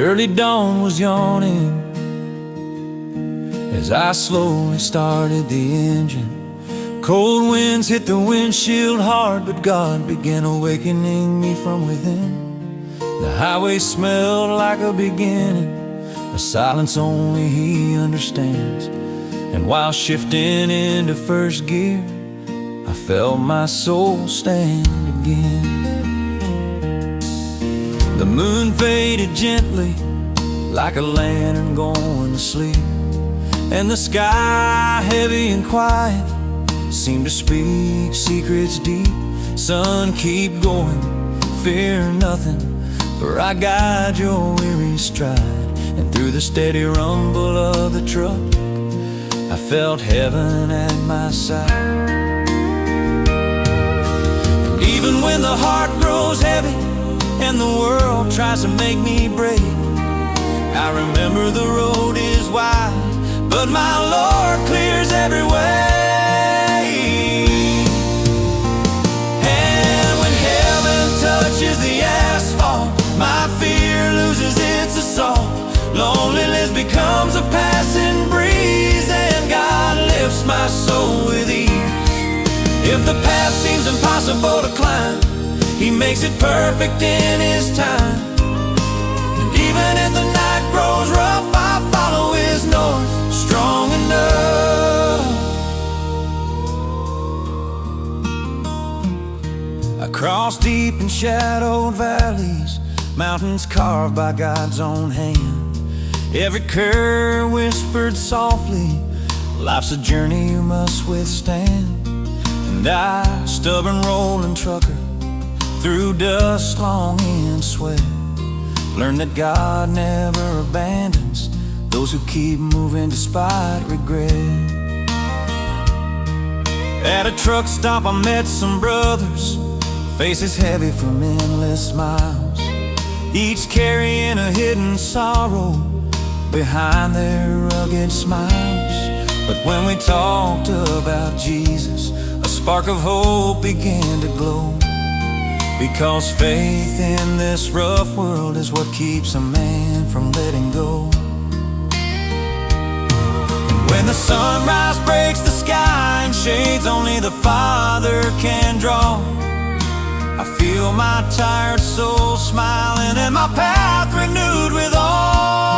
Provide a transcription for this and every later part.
early dawn was yawning as I slowly started the engine. Cold winds hit the windshield hard, but God began awakening me from within. The highway smelled like a beginning, a silence only He understands. And while shifting into first gear, I felt my soul stand again. The moon faded gently like a lantern going to sleep, and the sky, heavy and quiet, seemed to speak secrets deep. Son, keep going, fear nothing, for I guide your weary stride. And through the steady rumble of the truck, I felt heaven at my side. And even when the heart grows heavy and the world tries to make me break, I remember the road is wide, but my Lord clears every way. And when heaven touches the asphalt, my fear loses its assault. Loneliness becomes a passing breeze, and God lifts my soul with ease. If the path seems impossible to climb, He makes it perfect in His time. And even if the night grows rough, I follow His north, strong enough. I cross deep and shadowed valleys, mountains carved by God's own hand. Every curve whispered softly, life's a journey you must withstand. And I, stubborn rolling trucker, through dust, longing and sweat, learned that God never abandons those who keep moving despite regret. At a truck stop I met some brothers, faces heavy from endless miles, each carrying a hidden sorrow behind their rugged smiles. But when we talked about Jesus, a spark of hope began to glow, because faith in this rough world is what keeps a man from letting go. And when the sunrise breaks the sky and shades only the Father can draw, I feel my tired soul smiling and my path renewed with awe.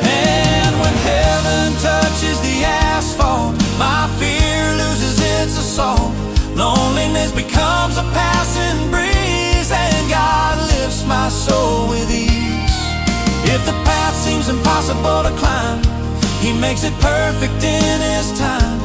And when heaven touches the asphalt, my fear loses its assault. Loneliness becomes a passing breeze, and God lifts my soul with ease. If the path seems impossible to climb, He makes it perfect in His time.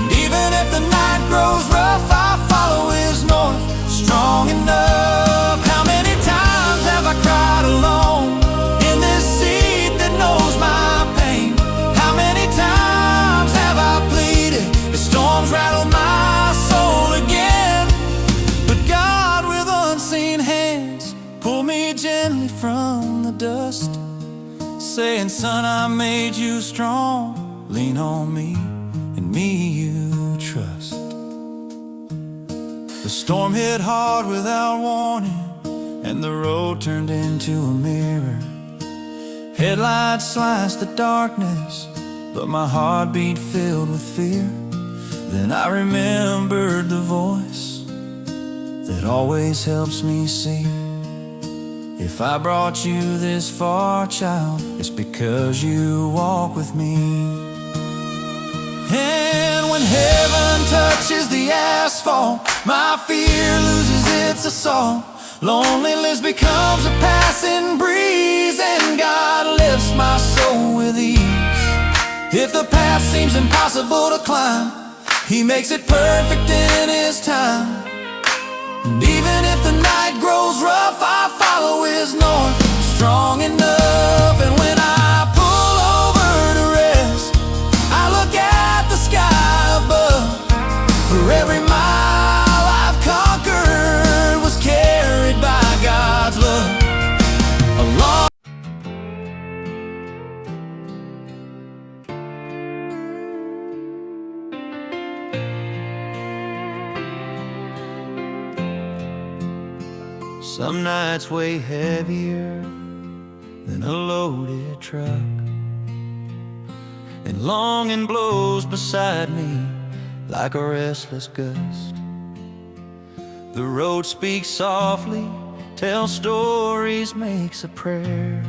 Even if the night grows rough, I follow His north, strong enough. How many times have I cried alone in this seat that knows my pain? How many times have I pleaded as storms rattle my soul again? But God with unseen hands pulled me gently from the dust, saying, son, I made you strong, lean on me, and me you trust. The storm hit hard without warning, and the road turned into a mirror. Headlights sliced the darkness, but my heart beat filled with fear. Then I remembered the voice that always helps me see. If I brought you this far, child, it's because you walk with me. And when heaven touches the asphalt, my fear loses its assault. Loneliness becomes a passing breeze, and God lifts my soul with ease. If the path seems impossible to climb, He makes it perfect in His time. And even if the night grows rough, I follow His north, strong enough. And when I pull over to rest, I look at the sky above. For every mile I've conquered was carried by God's love. Along Some nights weigh heavier than a loaded truck, and longing blows beside me like a restless gust. The road speaks softly, tells stories, makes a prayer,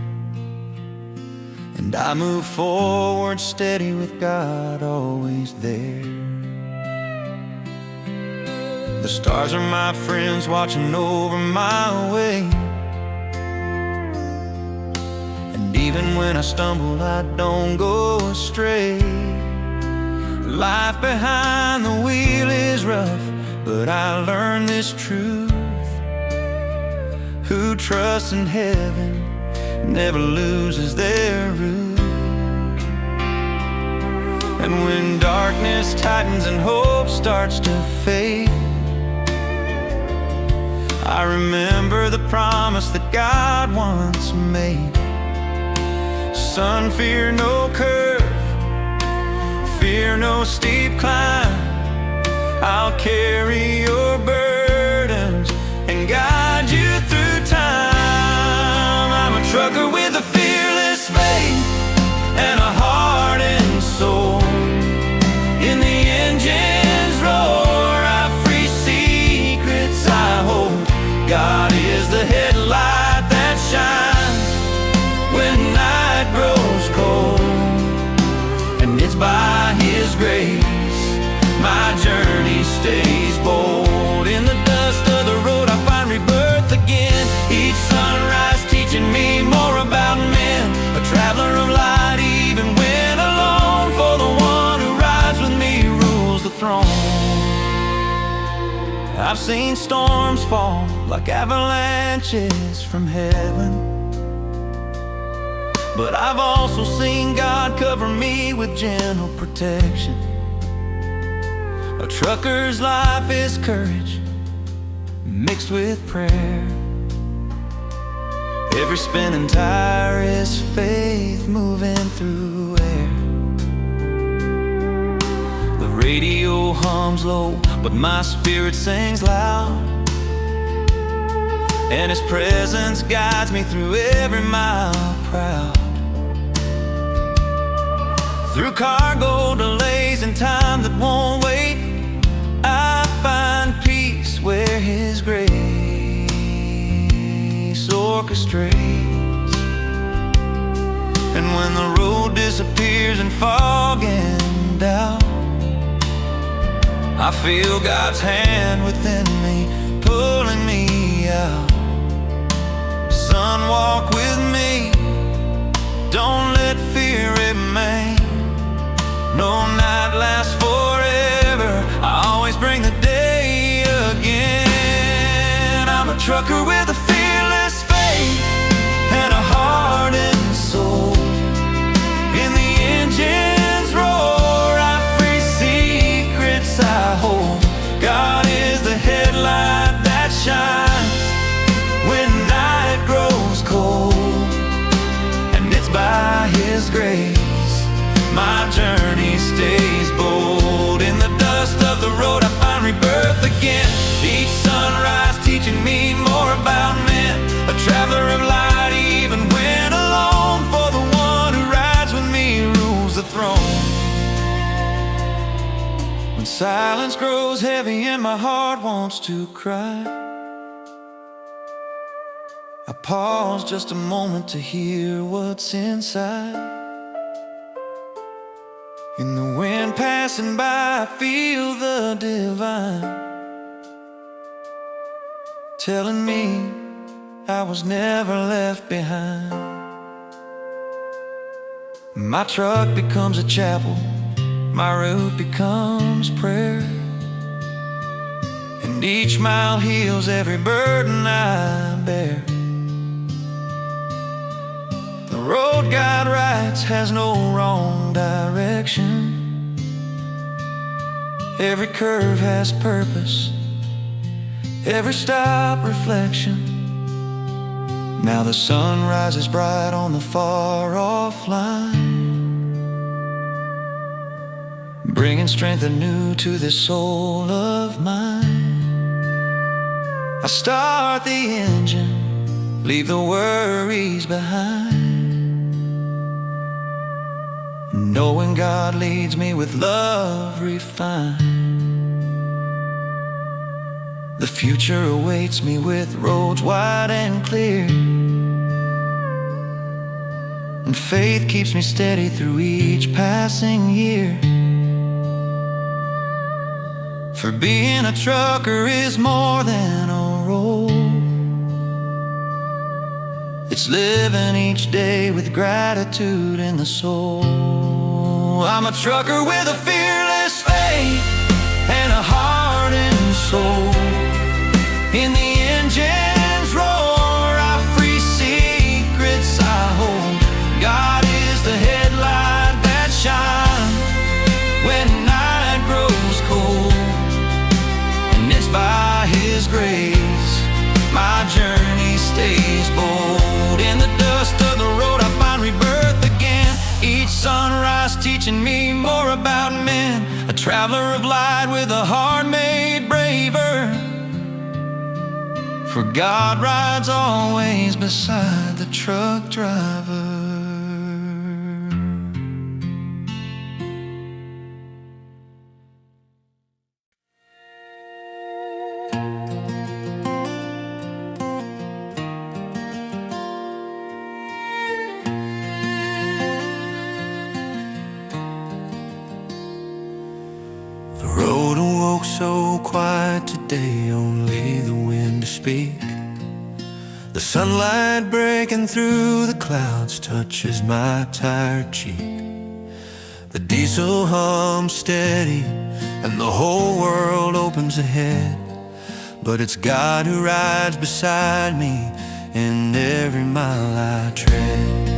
and I move forward steady with God always there. The stars are my friends watching over my way, and even when I stumble I don't go astray. Life behind the wheel is rough, but I learned this truth: who trusts in heaven never loses their root. And when darkness tightens and hope starts to fade, I remember the promise that God once made. Son, fear no curve, fear no steep climb. I'll carry your burdens and guide you through time. I'm a trucker with a fearless faith and a heart and soul. In the engine's roar, I free secrets I hold. God is the headlight that shines when night grows cold, and it's by His grace my journey stays bold. In the dust of the road I find rebirth again, each sunrise teaching me more about men. A traveler of light even when alone, for the one who rides with me rules the throne. I've seen storms fall like avalanches from heaven, but I've also seen God cover me with gentle protection. A trucker's life is courage mixed with prayer. Every spinning tire is faith moving through air. The radio hums low, but my spirit sings loud, and His presence guides me through every mile proud. Through cargo delays and time that won't wait, I find peace where His grace orchestrates. And when the road disappears in fog and doubt, I feel God's hand within me, pulling me out. Son, walk with me, don't let fear remain. No night lasts forever, I always bring the day again. I'm a trucker with a fearless faith and a heart and soul. In the engine's roar, I free secrets I hold. God is the headlight that shines when night grows cold, and it's by His grace my journey stays bold. In the dust of the road I find rebirth again, each sunrise teaching me more about men. A traveler of light even when alone, for the one who rides with me rules the throne. When silence grows heavy and my heart wants to cry, I pause just a moment to hear what's inside. In the wind passing by, I feel the divine telling me I was never left behind. My truck becomes a chapel, my route becomes prayer, and each mile heals every burden I bear. The road God writes has no wrong direction. Every curve has purpose, every stop reflection. Now the sun rises bright on the far off line, bringing strength anew to this soul of mine. I start the engine, leave the worries behind, knowing God leads me with love refined. The future awaits me with roads wide and clear, and faith keeps me steady through each passing year. For being a trucker is more than a role. It's living each day with gratitude in the soul. I'm a trucker with a fearless faith and a heart and soul. In the engine's roar, I free secrets I hold. God is the headlight that shines when night grows cold. By His grace, my journey stays bold. In the dust of the road, I find rebirth again. Each sunrise teaching me more about men. A traveler of light with a heart made braver. For God rides always beside the truck driver. So quiet today, only the wind to speak. The sunlight breaking through the clouds touches my tired cheek. The diesel hums steady and the whole world opens ahead. But it's God who rides beside me in every mile I tread.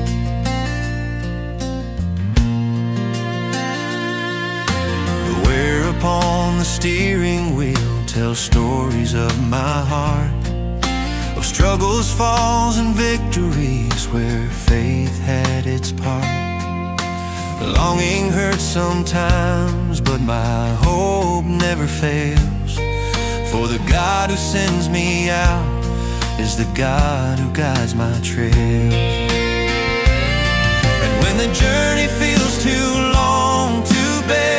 Upon the steering wheel tells stories of my heart, of struggles, falls, and victories where faith had its part. Longing hurts sometimes, but my hope never fails. For the God who sends me out is the God who guides my trails. And when the journey feels too long to bear,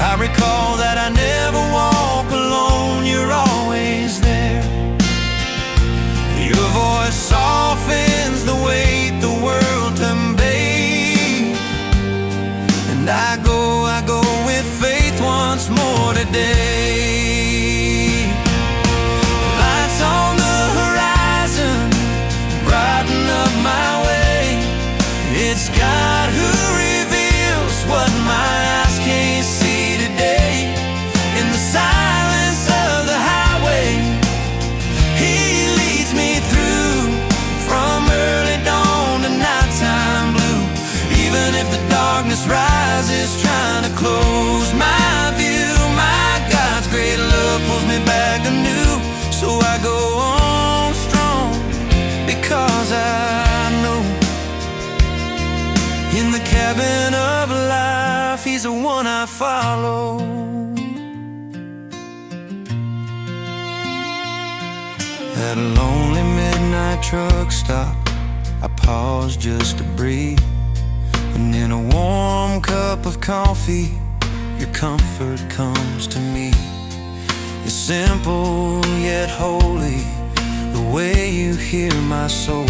I recall that I never walk alone, you're always there. Your voice softens the weight the world can bear. And I go with faith once more today. Lights on the horizon brighten up my way. It's God who reveals what my eyes can't see. In the silence of the highway, He leads me through, from early dawn to nighttime blue. Even if the darkness rises, trying to close my view, my God's great love pulls me back anew. So I go on strong, because I know in the cabin of life, He's the one I follow. At a lonely midnight truck stop, I pause just to breathe. And in a warm cup of coffee, your comfort comes to me. It's simple yet holy, the way you hear my soul,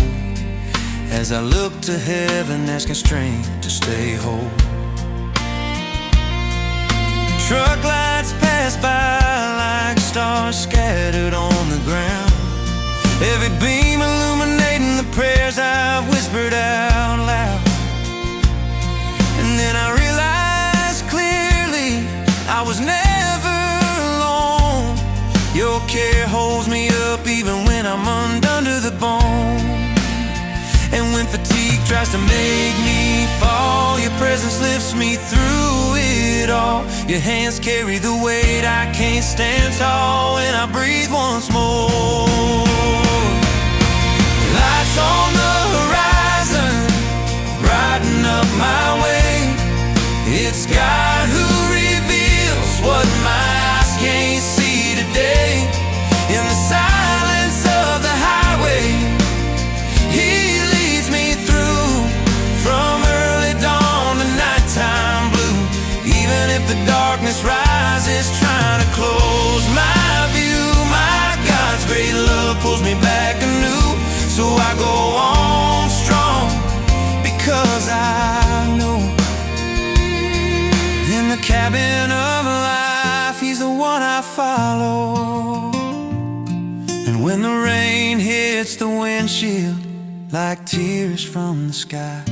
as I look to heaven asking strength to stay whole. Truck lights pass by like stars scattered on the ground, every beam illuminating the prayers I've whispered out loud. And then I realized clearly I was never alone. Your care holds me up even when I'm undone to the bone. And when fatigue tries to make me fall, your presence lifts me through it all. Your hands carry the weight, I can't stand tall when I breathe once more. Lights on the horizon brighten up my way. It's God who reveals what my eyes can't see today. 'cause I know in the cabin of life, He's the one I follow. And when the rain hits the windshield like tears from the sky,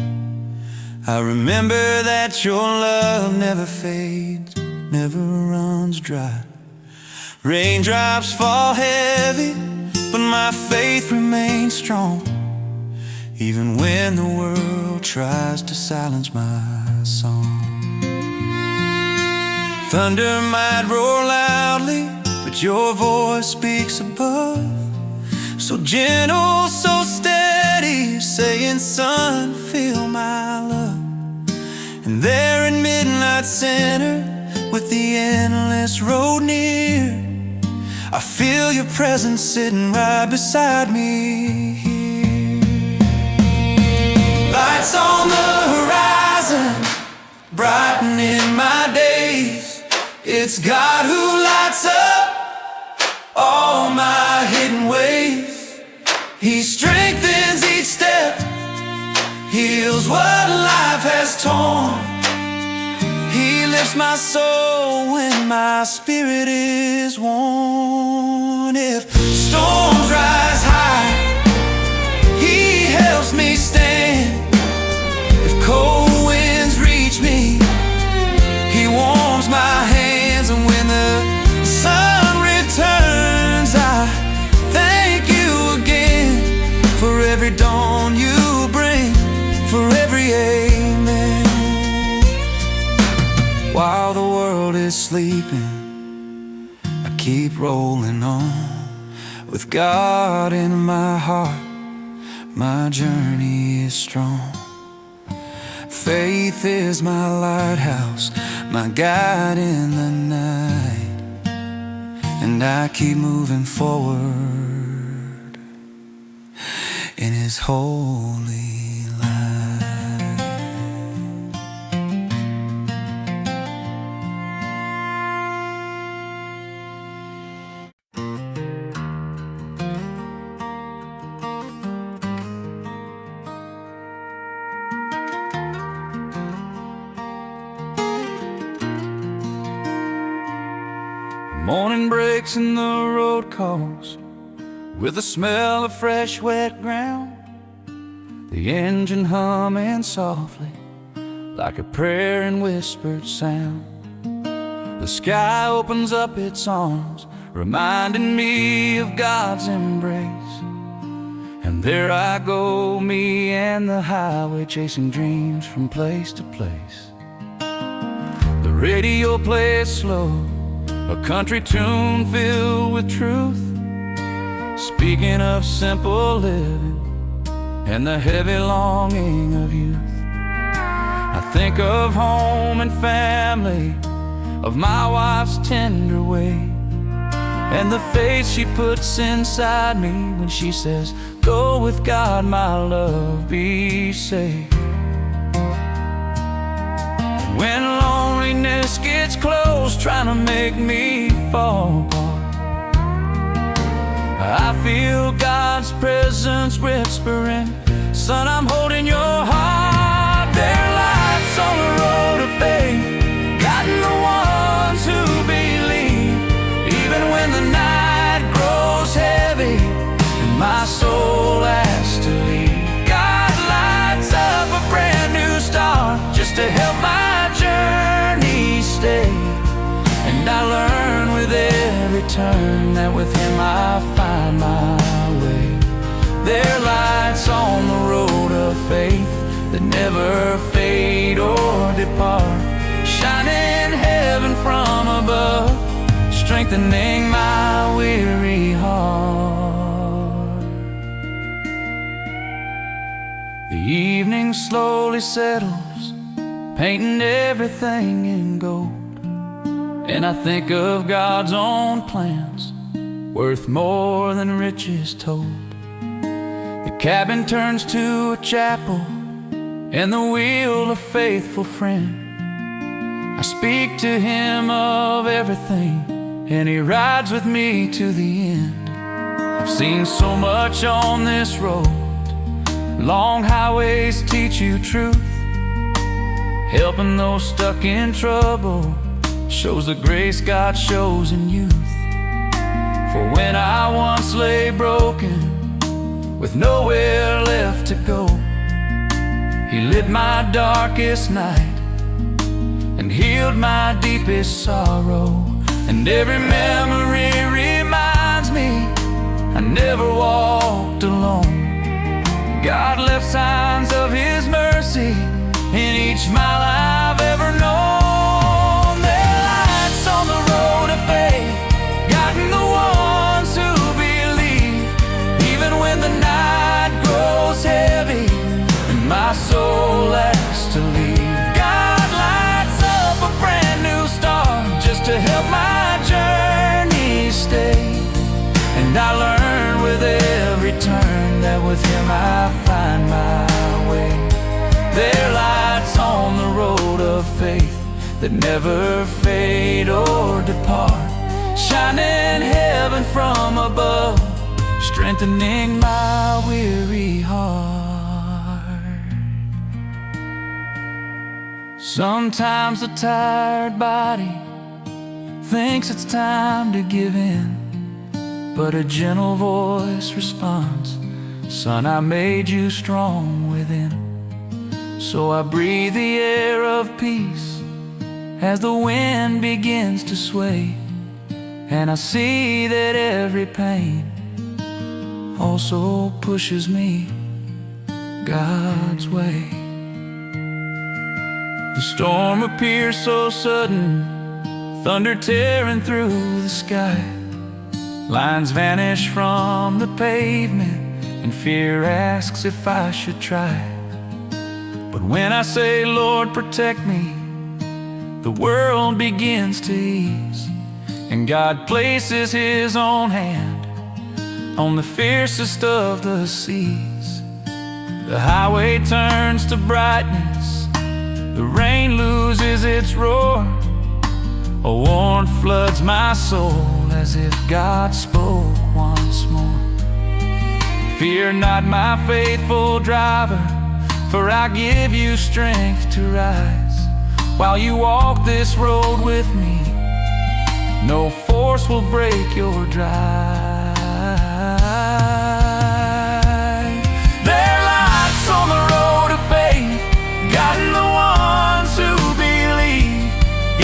I remember that your love never fades, never runs dry. Raindrops fall heavy, but my faith remains strong, even when the world tries to silence my song. Thunder might roar loudly, but your voice speaks above. So gentle, so steady, saying, son, feel my love. And there in Midnight Center, with the endless road near, I feel your presence sitting right beside me here. Lights on the horizon, brightening my days. It's God who lights up all my hidden ways. He strengthens each step, heals what life has torn. He lifts my soul when my spirit is worn. If storms rise high, He helps me stand. If cold winds reach me, He warms my hands. And when the sun returns, I thank you again for every dawn you bring, for every amen. While the world is sleeping, I keep rolling on. With God in my heart, my journey is strong. Faith is my lighthouse, my guide in the night, and I keep moving forward in His holy light. Morning breaks and the road calls, with the smell of fresh wet ground, the engine humming softly like a prayer in whispered sound. The sky opens up its arms, reminding me of God's embrace. And there I go, me and the highway, chasing dreams from place to place. The radio plays slow, a country tune filled with truth, speaking of simple living and the heavy longing of youth. I think of home and family, of my wife's tender way, and the faith she puts inside me when she says, go with God, my love, be safe. When loneliness gets close, trying to make me fall apart, I feel God's presence whispering, son, I'm holding your heart. There are lights on the road of faith, guiding the ones who believe. Even when the night grows heavy and my soul has to leave, God lights up a brand new start just to help my journey stay. And I learn with every turn that with Him I find my way. There are lights on the road of faith that never fade or depart, shining heaven from above, strengthening my weary heart. The evening slowly settles, painting everything in gold, and I think of God's own plans, worth more than riches told. The cabin turns to a chapel, and the wheel a faithful friend. I speak to Him of everything, and He rides with me to the end. I've seen so much on this road, Long highways teach you truth, helping those stuck in trouble shows the grace God shows in youth. For when I once lay broken, with nowhere left to go, He lit my darkest night and healed my deepest sorrow. And every memory reminds me I never walked alone. God left signs of His mercy in each mile I've ever known. There are lights on the road of faith, guiding the ones who believe, even when the night grows heavy and my soul asks to leave. God lights up a brand new star just to help my journey stay. And I learn with every turn that with Him I find my way. There are lights on the road of faith that never fade or depart, shining heaven from above, strengthening my weary heart. Sometimes the tired body thinks it's time to give in, but a gentle voice responds, "Son, I made you strong within." So I breathe the air of peace as the wind begins to sway, and I see that every pain also pushes me God's way. The storm appears so sudden, thunder tearing through the sky. Lines vanish from the pavement, and fear asks if I should try. But when I say, "Lord, protect me," the world begins to ease, and God places His own hand on the fiercest of the seas. The highway turns to brightness, the rain loses its roar, a warmth floods my soul as if God spoke once more. Fear not, my faithful driver, for I give you strength to rise. While you walk this road with me, no force will break your drive. There are lights on the road of faith, guiding the ones who believe,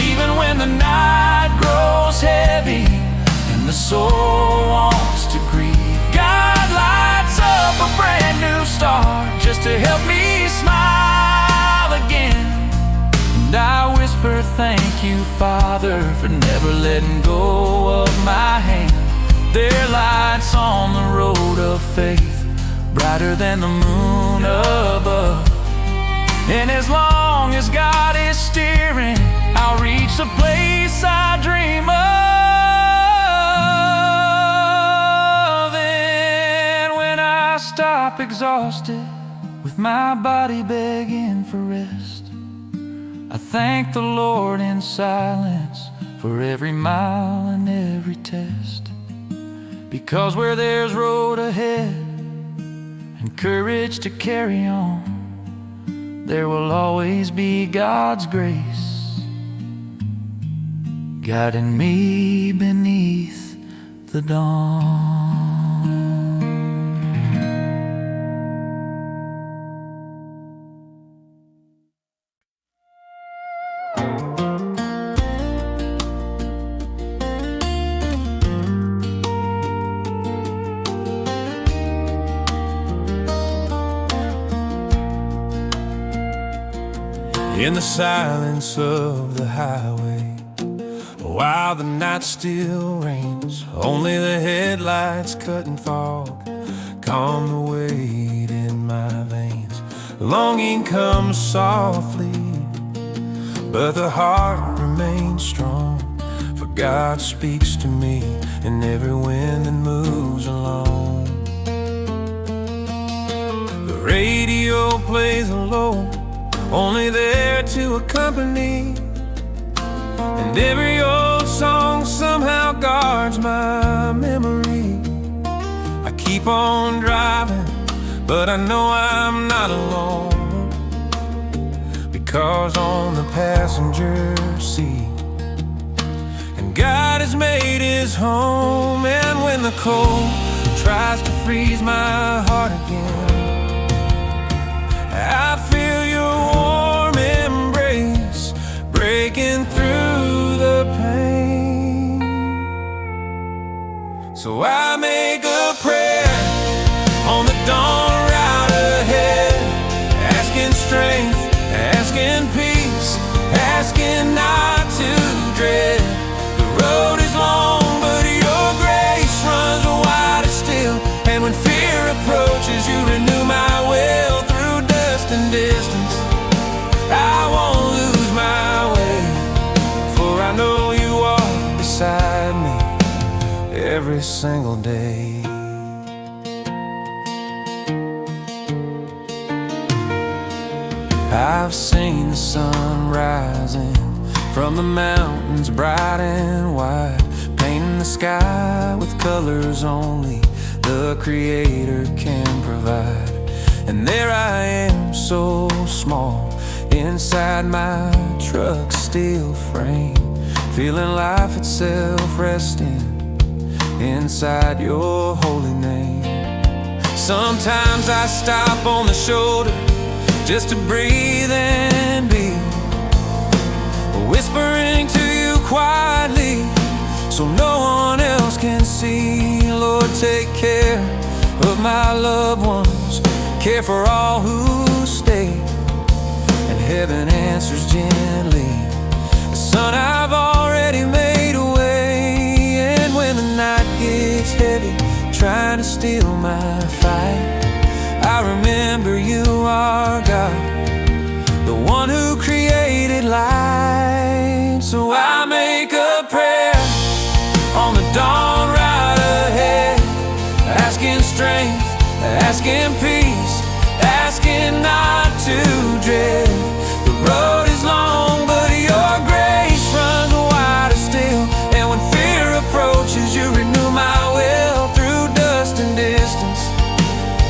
even when the night grows heavy and the soul wants to grieve. God lights up a brand new star just to help me smile again. And I whisper, "Thank you, Father, for never letting go of my hand." There are lights on the road of faith, brighter than the moon above. And as long as God is steering, I'll reach the place I dream of. And when I stop exhausted, with my body begging for rest, I thank the Lord in silence for every mile and every test. Because where there's road ahead and courage to carry on, there will always be God's grace guiding me beneath the dawn. In the silence of the highway, while the night still reigns, only the headlights cut and fog calm the weight in my veins. Longing comes softly, but the heart remains strong, for God speaks to me in every wind that moves along. The radio plays alone, only there to accompany, and every old song somehow guards my memory. I keep on driving, but I know I'm not alone, because on the passenger seat, and God has made his home. And when the cold tries to freeze my heart again, I feel your warm embrace breaking through the pain. So I make a prayer on the dawn right ahead, asking strength, asking peace, asking not to dread. The road is long, but your grace runs wider still. And when fear approaches, you renew my will. Through dust and distance, I won't lose my way, for I know you are beside me every single day. I've seen the sun rising from the mountains bright and wide, painting the sky with colors only the Creator can provide. And there I am, so small, inside my truck's steel frame, feeling life itself resting inside your holy name. Sometimes I stop on the shoulder just to breathe and be, whispering to you quietly so no one else can see. Lord, take care of my loved ones, care for all who stay, and heaven answers gently. Son, I've already made a way. And when the night gets heavy, trying to steal my fight, I remember you are God, the one who created light. So I make a prayer on the dawn right ahead, asking strength, asking peace, asking not to dread. The road is long, but your grace runs wider still. And when fear approaches, you renew my will. Through dust and distance,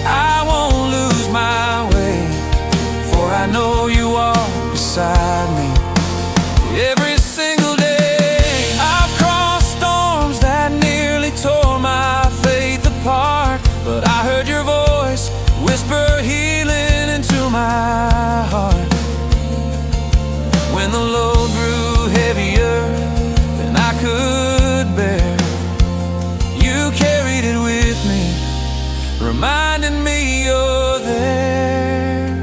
I won't lose my way, for I know you are beside me every single day. I've crossed storms that nearly tore my faith apart, but I heard your voice whisper healing into my heart. When the load grew heavier than I could bear, you carried it with me, reminding me you're there.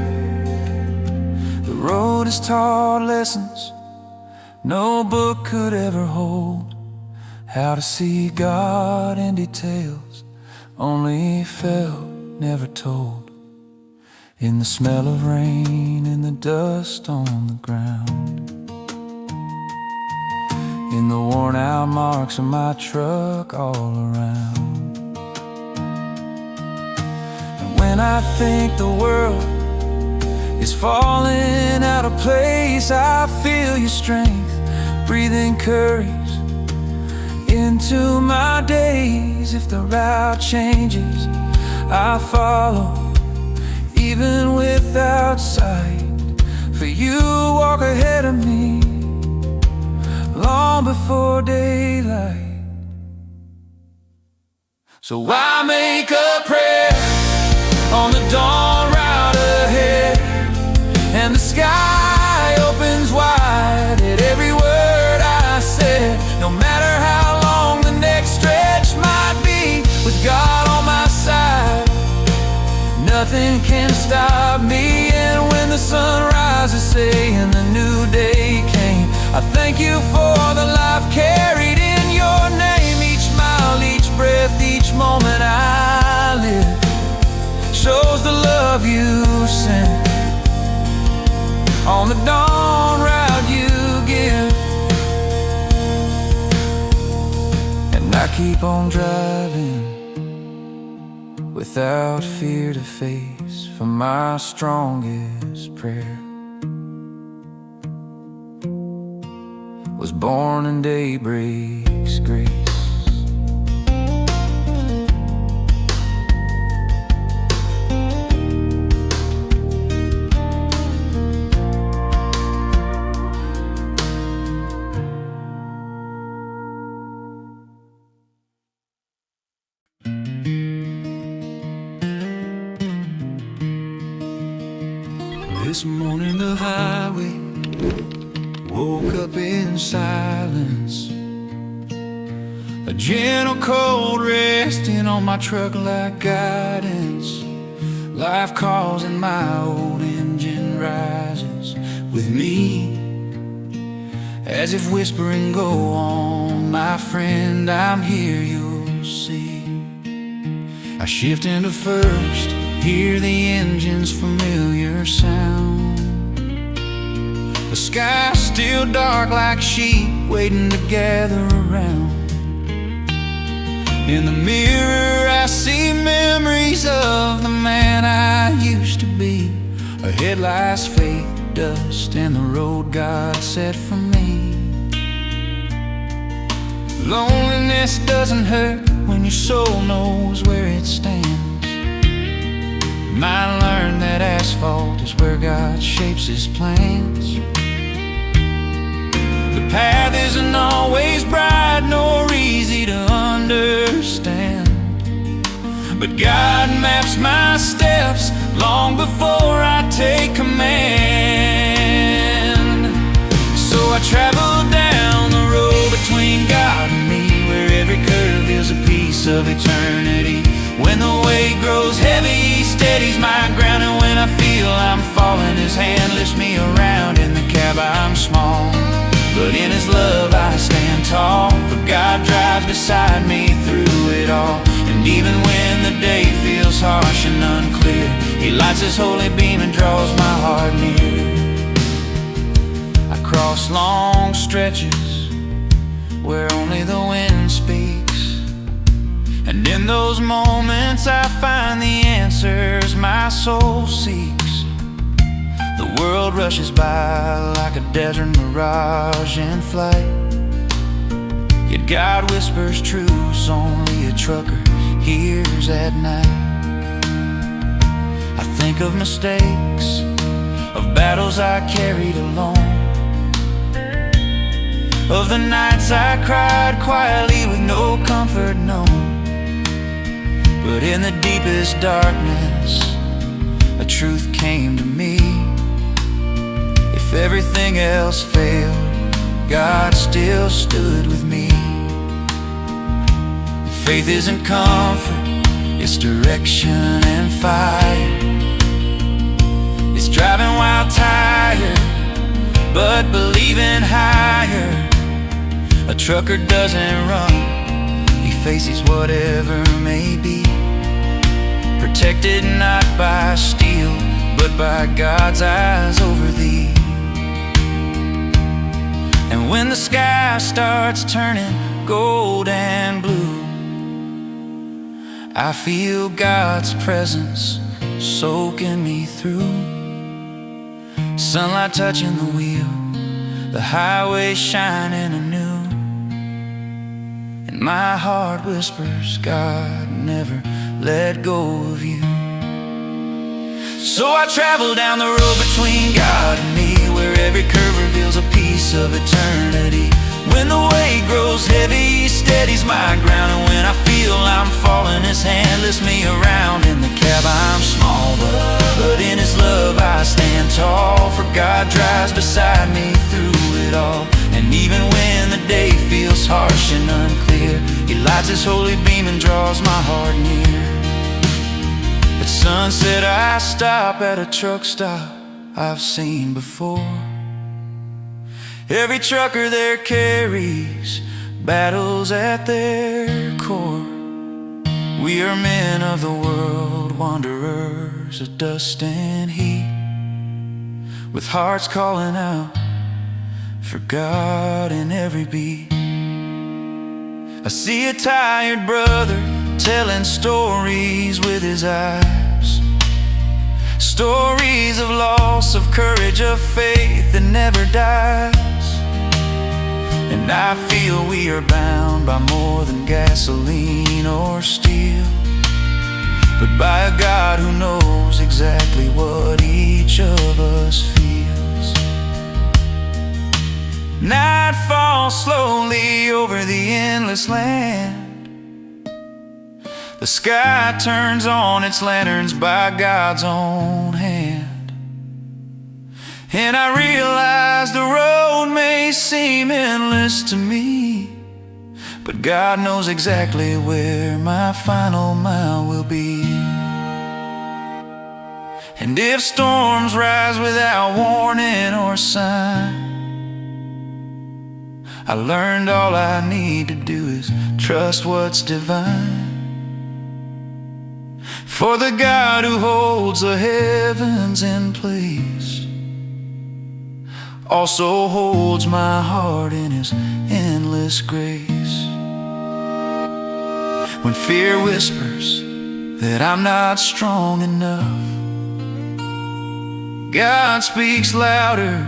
The road has taught lessons no book could ever hold, how to see God in details only felt, never told. In the smell of rain, in the dust on the ground, in the worn out marks of my truck all around. And when I think the world is falling out of place, I feel your strength breathing courage into my days. If the route changes, I follow, even without sight, for you walk ahead of me long before daylight. So I make a prayer on the dawn right ahead, and the sky opens wide at every word I said. No matter how long the next stretch might be, with God on my side, nothing can stop me. And when the sun rises, saying the new day came, I thank you for the life carried in your name. Each mile, each breath, each moment I live shows the love you sent on the dawn route you give. And I keep on driving without fear to face, for my strongest prayer was born in daybreak's grace. This morning the highway woke up in silence, a gentle cold resting on my truck like guidance. Life calls and my old engine rises with me, as if whispering, go on, my friend, I'm here, you'll see. I shift into first, hear the engine's familiar sound. The sky's still dark like sheep waiting to gather around. In the mirror I see memories of the man I used to be. A headlights fade to dust and the road God set for me. Loneliness doesn't hurt when your soul knows where it stands. Might learn that asphalt is where God shapes His plans. The path isn't always bright nor easy to understand, but God maps my steps long before I take command. So I travel down the road between God and me, where every curve is a piece of eternity. When the weight grows heavy, He steadies my ground, and when I feel I'm falling, His hand lifts me around. In the cab I'm small, but in His love I stand tall, for God drives beside me through it all. And even when the day feels harsh and unclear, He lights His holy beam and draws my heart near. I cross long stretches where only the wind speaks, and in those moments I find the answers my soul seeks. The world rushes by like a desert mirage in flight, yet God whispers truths only a trucker hears at night. I think of mistakes, of battles I carried alone, of the nights I cried quietly with no comfort known. But in the deepest darkness, a truth came to me. If everything else failed, God still stood with me. Faith isn't comfort, it's direction and fire. It's driving while tired, but believing higher. A trucker doesn't run, he faces whatever may be, protected not by steel, but by God's eyes over thee. And when the sky starts turning gold and blue, I feel God's presence soaking me through. Sunlight touching the wheel, the highway shining anew, and my heart whispers, God never let go of you. So I travel down the road between God and me, where every curve reveals a piece of eternity. When the weight grows heavy, He steadies my ground, and when I feel I'm falling, His hand lifts me around. In the cab I'm small, but in His love I stand tall, for God drives beside me through it all. And even when the day feels harsh and unclear, He lights His holy beam and draws my heart near. At sunset I stop at a truck stop I've seen before. Every trucker there carries battles at their core. We are men of the world, wanderers of dust and heat, with hearts calling out for God in every beat. I see a tired brother telling stories with his eyes, stories of loss, of courage, of faith that never dies. And I feel we are bound by more than gasoline or steel, but by a God who knows exactly what each of us feels. Night falls slowly over the endless land. The sky turns on its lanterns by God's own hand. And I realize the road may seem endless to me, but God knows exactly where my final mile will be. And if storms rise without warning or sign, I learned all I need to do is trust what's divine. For the God who holds the heavens in place also holds my heart in His endless grace. When fear whispers that I'm not strong enough, God speaks louder,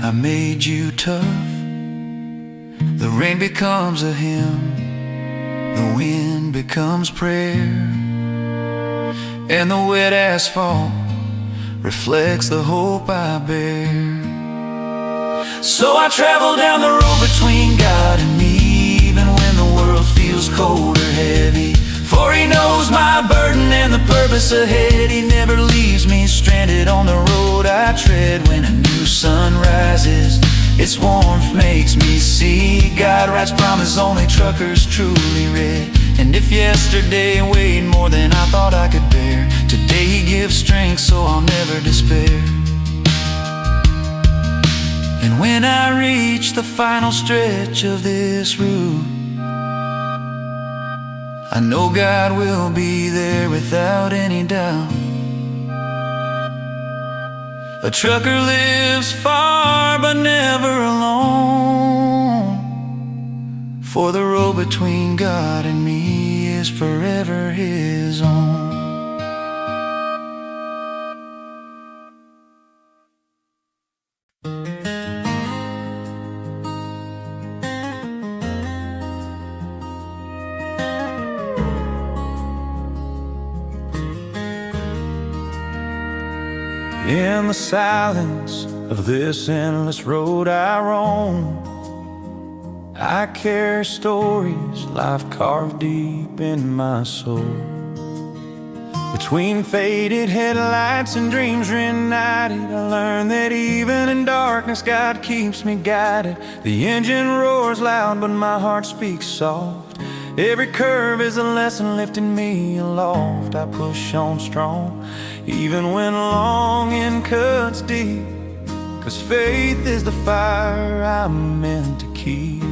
I made you tough. The rain becomes a hymn, the wind becomes prayer, and the wet asphalt reflects the hope I bear. So I travel down the road between God and me, even when the world feels cold or heavy. For He knows my burden and the purpose ahead. He never leaves me stranded on the road I tread. When a new sun rises, its warmth makes me see God writes promise only truckers truly read. And if yesterday weighed more than I thought I could bear, today He gives strength so I'll never despair. And when I reach the final stretch of this route, I know God will be there without any doubt. A trucker lives far but never alone, for the road between God and me is forever His own. In the silence of this endless road I roam, I carry stories life carved deep in my soul. Between faded headlights and dreams reunited, I learned that even in darkness God keeps me guided. The engine roars loud but my heart speaks soft. Every curve is a lesson lifting me aloft. I push on strong even when longing cuts deep, 'cause faith is the fire I'm meant to keep.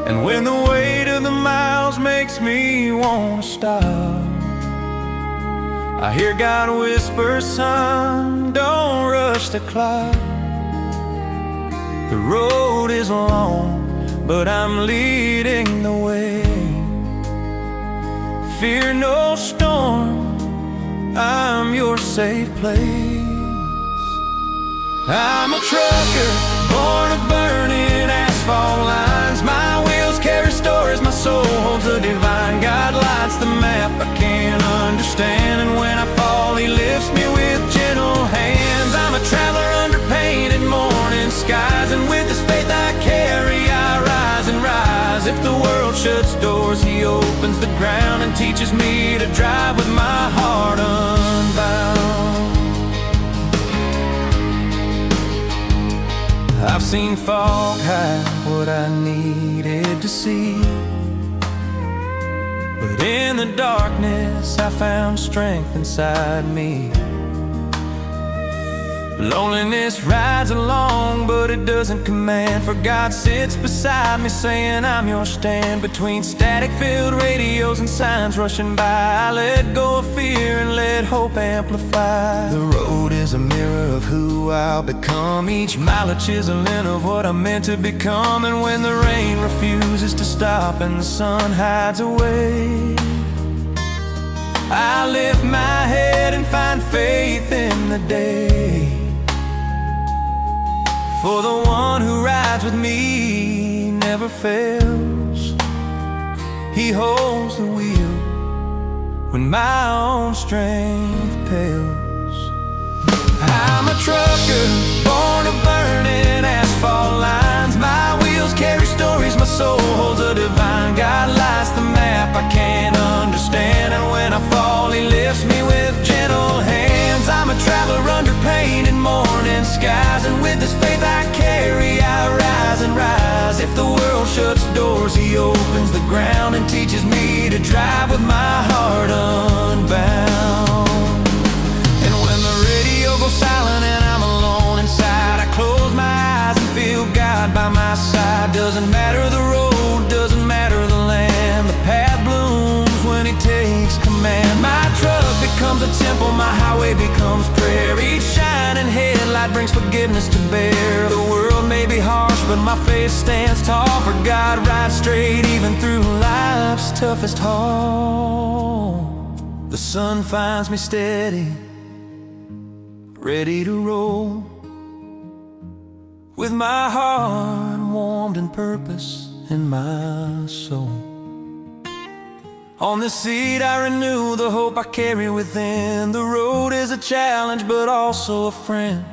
And when the weight of the miles makes me want to stop, I hear God whisper, son, don't rush the clock. The road is long, but I'm leading the way. Fear no storm, I'm your safe place. I'm a trucker, born of burning asphalt lines. My wheels carry stories, my soul holds the divine. God lights the map I can't understand, and when I fall He lifts me with gentle hands. I'm a traveler under painted morning skies, and with this faith I carry I rise and rise. If the world shuts doors, He opens the ground and teaches me to drive with my heart unbound. I've seen fog hide what I needed to see, but in the darkness I found strength inside me. Loneliness rides along, but it doesn't command, for God sits beside me saying I'm your stand. Between static-filled radios and signs rushing by, I let go of fear and let hope amplify. The road is a mirror of who I'll become, each mile a chiseling of what I'm meant to become. And when the rain refuses to stop and the sun hides away, I lift my head and find faith in the day. For the one who rides with me never fails. He holds the wheel when my own strength pales. I'm a trucker, born of burning asphalt lines. My wheels carry stories, my soul holds a divine. God lights the map I can't understand, and when I fall He lifts me with gentle hands. I'm a traveler under This faith I carry, I rise and rise. If the world shuts doors, He opens the ground and teaches me to drive with my heart unbound. And when the radio goes silent and I'm alone inside, I close my eyes and feel God by my side. Doesn't matter the road, doesn't matter the land, the path blooms when He takes command. My truck becomes a temple, my highway becomes prayer. Each shining headlight brings forgiveness to bear. The world may be harsh, but my faith stands tall, for God rides straight even through life's toughest haul. The sun finds me steady, ready to roll, with my heart warmed in purpose in my soul. On this seat I renew the hope I carry within. The road is a challenge but also a friend.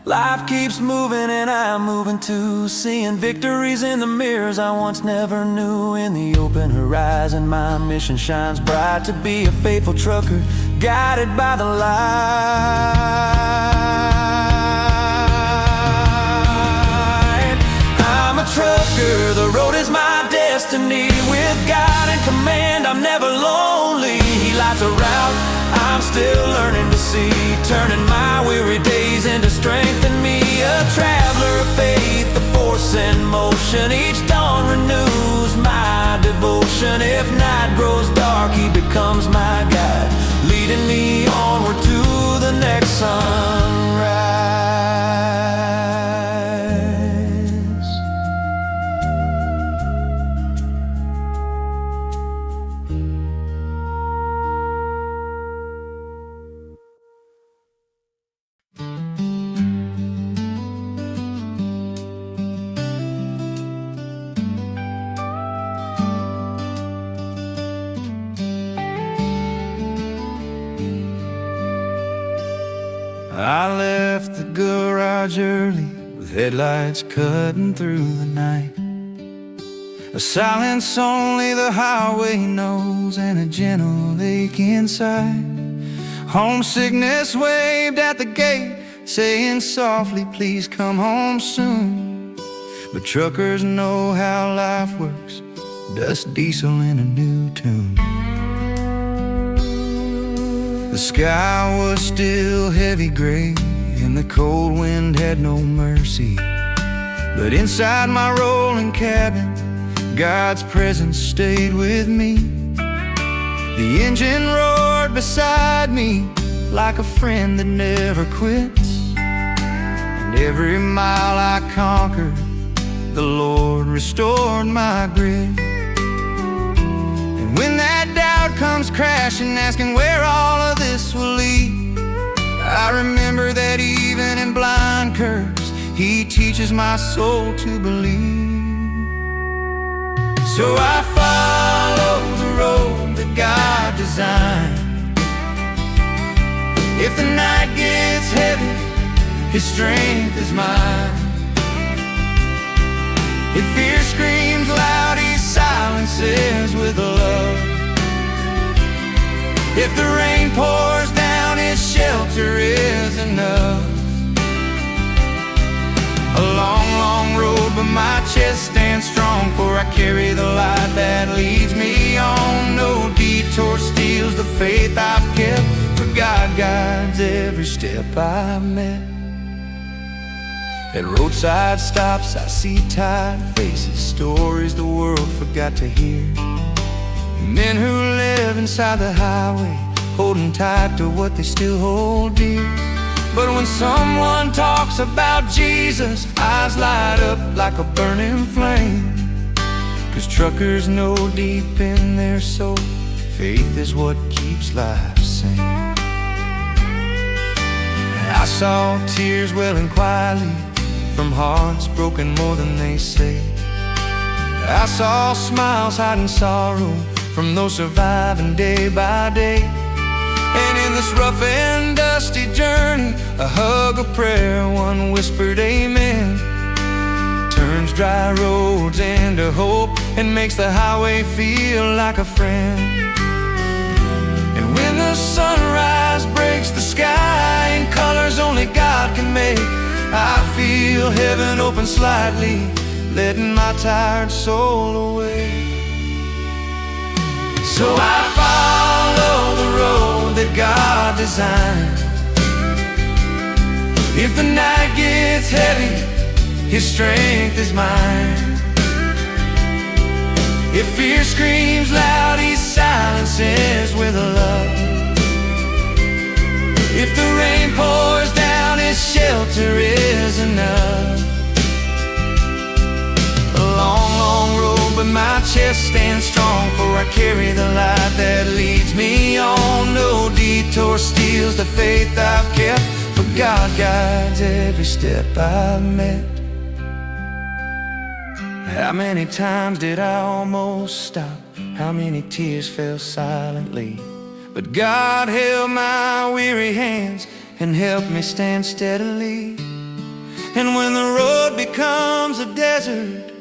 Life keeps moving and I'm moving too, seeing victories in the mirrors I once never knew. In the open horizon my mission shines bright, to be a faithful trucker guided by the light. I'm a trucker, the road is my destiny. With God in command, I'm never lonely. He lights a route I'm still learning to see, turning my weary days into strength in me. A traveler of faith, the force in motion. Each dawn renews my devotion. If night grows dark, He becomes my guide, leading me onward to the next sunrise. I left the garage early, with headlights cutting through the night. A silence only the highway knows, and a gentle ache inside. Homesickness waved at the gate, saying softly, please come home soon. But truckers know how life works, dust diesel in a new tune. The sky was still heavy gray, and the cold wind had no mercy. But inside my rolling cabin, God's presence stayed with me. The engine roared beside me like a friend that never quits. And every mile I conquered, the Lord restored my grit. And when that doubt comes crashing, asking where all of this will lead, I remember that even in blind curves, He teaches my soul to believe. So I follow the road that God designed. If the night gets heavy, His strength is mine. If fear screams loud, He silences with love. If the rain pours down, His shelter is enough. A long, long road, but my chest stands strong, for I carry the light that leads me on. No detour steals the faith I've kept, for God guides every step I've met. At roadside stops I see tired faces, stories the world forgot to hear. Men who live inside the highway, holding tight to what they still hold dear. But when someone talks about Jesus, eyes light up like a burning flame. 'Cause truckers know deep in their soul, faith is what keeps life sane. I saw tears welling quietly from hearts broken more than they say. I saw smiles hiding sorrow from those surviving day by day. And in this rough and dusty journey, a hug, a prayer, one whispered amen, turns dry roads into hope and makes the highway feel like a friend. And when the sunrise breaks the sky in colors only God can make, I feel heaven open slightly, letting my tired soul away. So I follow the road that God designed. If the night gets heavy, His strength is mine. If fear screams loud, He silences with love. If the rain pours down, His shelter is enough. A long, long road, but my chest stands strong, for I carry the light that leads me on. No detour steals the faith I've kept, for God guides every step I've met. How many times did I almost stop? How many tears fell silently? But God held my weary hands and helped me stand steadily. And when the road becomes a desert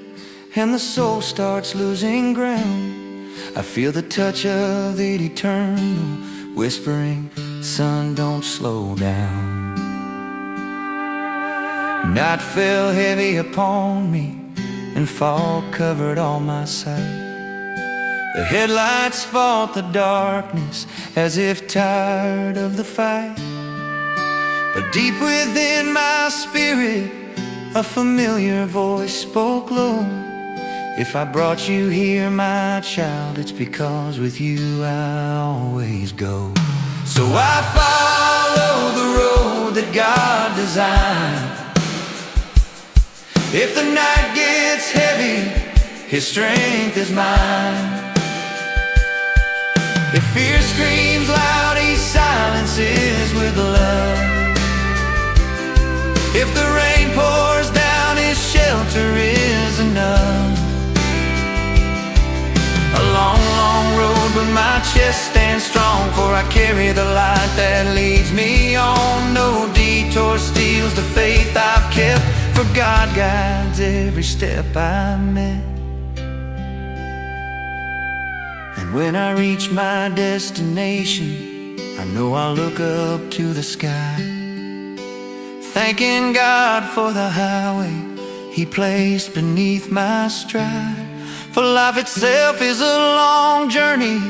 and the soul starts losing ground, I feel the touch of the eternal whispering, "Son, don't slow down." Night fell heavy upon me and fog covered all my sight. The headlights fought the darkness as if tired of the fight. But deep within my spirit, a familiar voice spoke low, "If I brought you here, my child, it's because with you I always go." So I follow the road that God designed. If the night gets heavy, His strength is mine. If fear screams loud, He silences with love. If the rain pours down, His shelter is enough. A long, long road, but my chest stands strong, for I carry the light that leads me on. No detour steals the faith I've kept, for God guides every step I met. And when I reach my destination, I know I'll look up to the sky, thanking God for the highway He placed beneath my stride. For life itself is a long journey,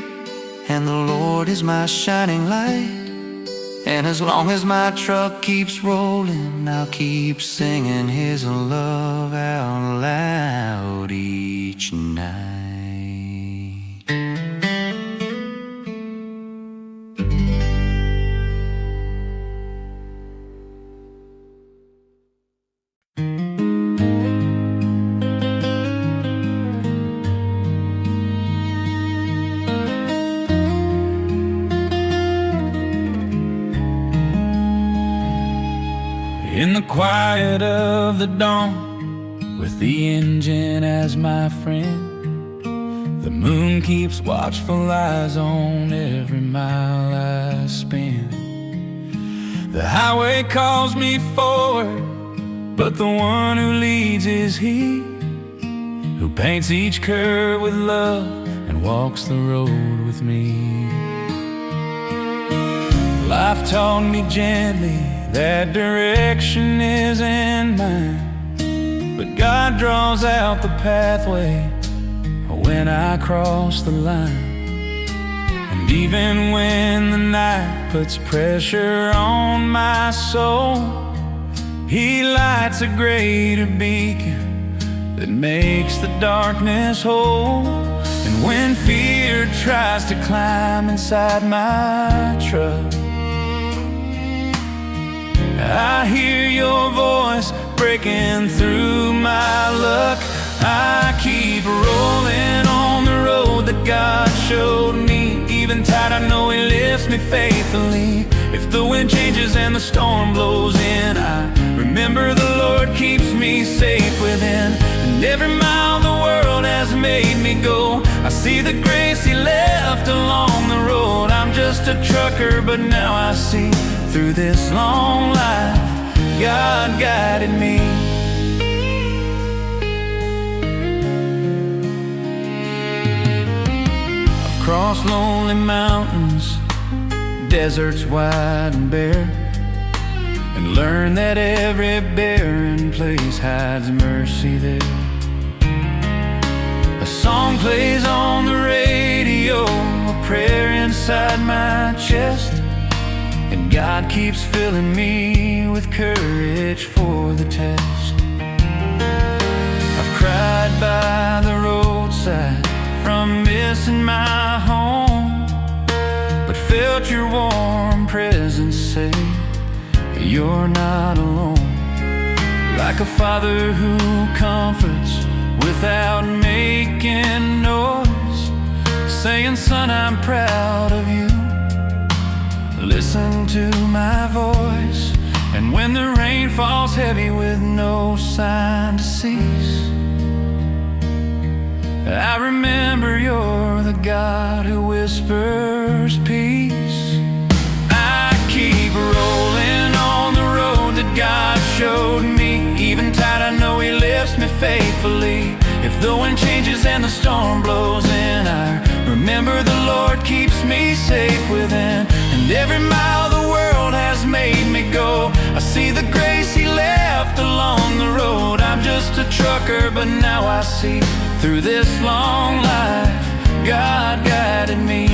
and the Lord is my shining light. And as long as my truck keeps rolling, I'll keep singing His love out loud each night. In the quiet of the dawn, with the engine as my friend, the moon keeps watchful eyes on every mile I spend. The highway calls me forward, but the one who leads is He, who paints each curve with love and walks the road with me. Life taught me gently that direction isn't mine, but God draws out the pathway when I cross the line. And even when the night puts pressure on my soul, He lights a greater beacon that makes the darkness whole. And when fear tries to climb inside my truck, I hear your voice breaking through my luck. I keep rolling on the road that God showed me. Even tight, I know He lifts me faithfully. If the wind changes and the storm blows in, I remember the Lord keeps me safe within. And every mile the world has made me go, I see the grace He left along the road. I'm just a trucker, but now I see through this long life, God guided me. I've crossed lonely mountains, deserts wide and bare, and Learn that every barren place hides mercy there. A song plays on the radio, a prayer inside my chest, and God keeps filling me with courage for the test. I've cried by the roadside from missing my home, but felt your warm presence say, you're not alone. Like a father who comforts without making noise, saying, son, I'm proud of you. Listen to my voice. And when the rain falls heavy with no sign to cease, I remember you're the God who whispers peace. I keep rolling on the road that God showed me. Even tired, I know He lifts me faithfully. If the wind changes and the storm blows in, I remember the Lord keeps me safe within. And every mile the world has made me go, I see the grace He left along the road. I'm just a trucker, but now I see through this long life, God guided me.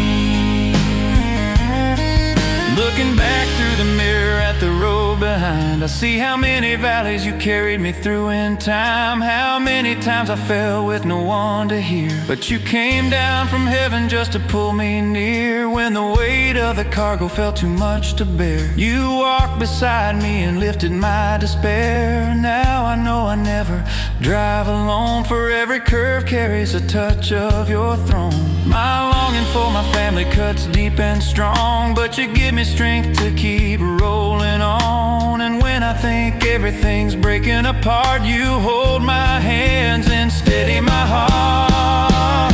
Looking back through the mirror at the road behind, I see how many valleys you carried me through in time, how many times I fell with no one to hear. But you came down from heaven just to pull me near. When the weight of the cargo felt too much to bear, you walked beside me and lifted my despair. Now I know I never drive alone, for every curve carries a touch of your throne. My longing for my family cuts deep and strong, but you give me strength to keep rolling on. And when I think everything's breaking apart, you hold my hands and steady my heart.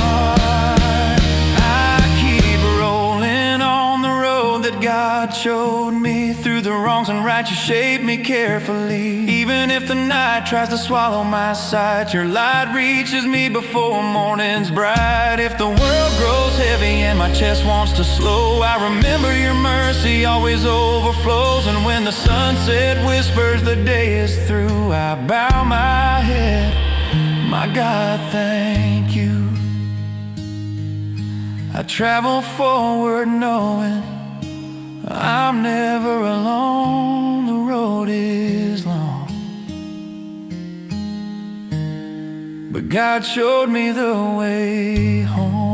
I keep rolling on the road that God showed me. Through the wrongs and rights, you shaped me carefully. Even if the night tries to swallow my sight, your light reaches me before morning's bright. If the world grows heavy and my chest wants to slow, I remember your mercy always overflows. And when the sunset whispers the day is through, I bow my head, my God, thank you. I travel forward knowing I'm never alone. The road is long, but God showed me the way home.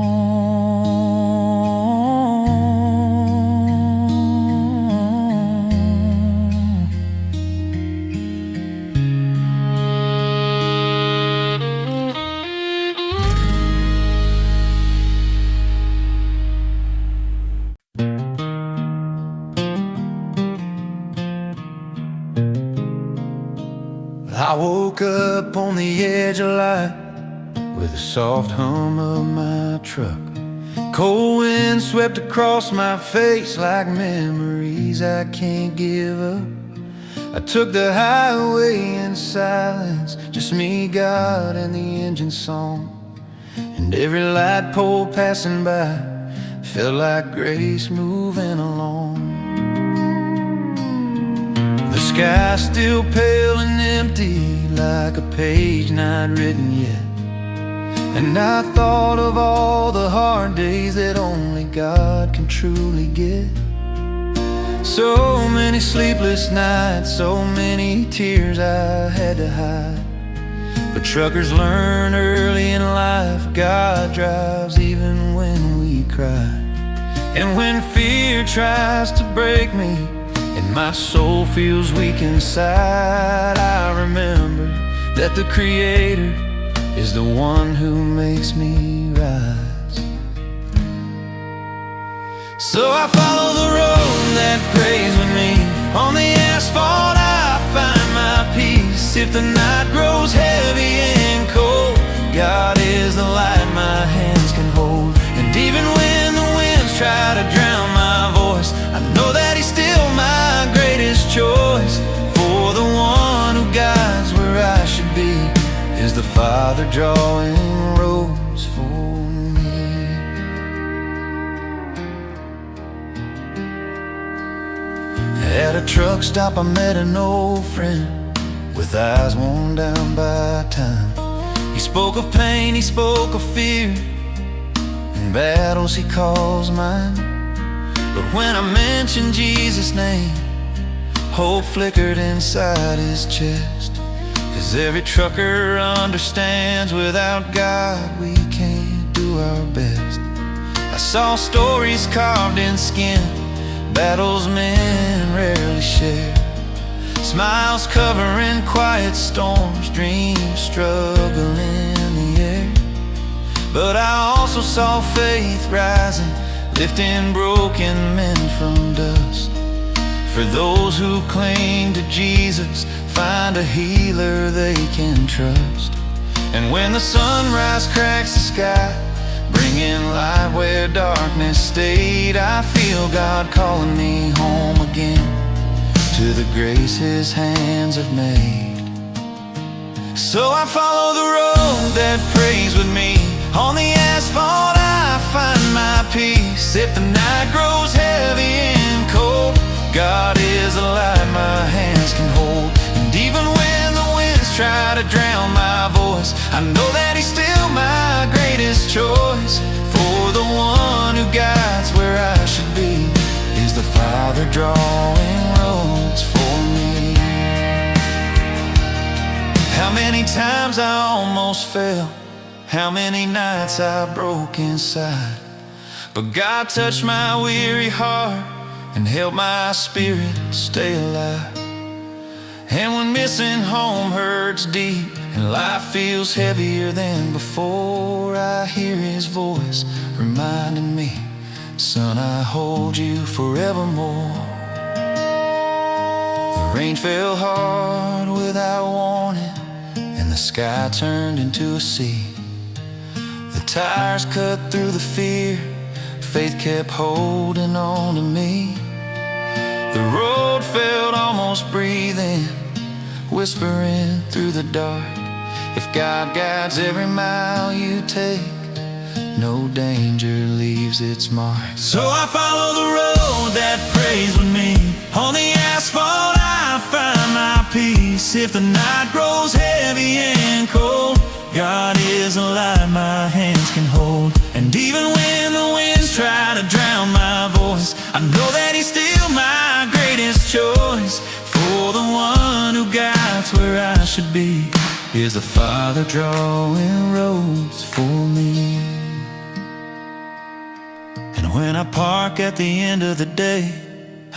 I woke up on the edge of life with the soft hum of my truck. Cold wind swept across my face like memories I can't give up. I took the highway in silence, just me, God, and the engine song. And every light pole passing by felt like grace moving along. The sky still pale and empty, like a page not written yet. And I thought of all the hard days that only God can truly get. So many sleepless nights, so many tears I had to hide. But truckers learn early in life, God drives even when we cry. And when fear tries to break me and my soul feels weak inside, I remember that the Creator is the one who makes me rise. So I follow the road that prays with me. On the asphalt I find my peace. If the night grows heavy and cold, God is the light my hands can hold. And even when the winds try to drown my voice, I know that He's still my greatest choice. For the one who guides where I should be is the Father drawing roads for me. At a truck stop I met an old friend with eyes worn down by time. He spoke of pain, he spoke of fear, and battles he calls mine. But when I mentioned Jesus' name, hope flickered inside his chest. 'Cause every trucker understands without God we can't do our best. I saw stories carved in skin, battles men rarely share, smiles covering quiet storms, dreams struggle in the air. But I also saw faith rising, lifting broken men from dust. For those who cling to Jesus, find a healer they can trust. And when the sunrise cracks the sky, bringing light where darkness stayed, I feel God calling me home again to the grace his hands have made. So I follow the road that prays with me. On the asphalt I find my peace. If the night grows heavy and cold, God is a light my hands can hold. And even when the winds try to drown my voice, I know that he's still my greatest choice. For the one who guides where I should be is the Father drawing roads for me. How many times I almost fell, how many nights I broke inside, but God touched my weary heart and helped my spirit stay alive. And when missing home hurts deep and life feels heavier than before, I hear his voice reminding me, son, I hold you forevermore. The rain fell hard without warning, and the sky turned into a sea. The tires cut through the fear, faith kept holding on to me. The road felt almost breathing, whispering through the dark, if God guides every mile you take, no danger leaves its mark. So I follow the road that prays with me. On the asphalt I find my peace. If the night grows heavy and cold, God is a light my hands can hold. And even when the winds try to drown my voice, I know that he's still my greatest choice. For the one who guides where I should be is the Father drawing roads for me. And when I park at the end of the day,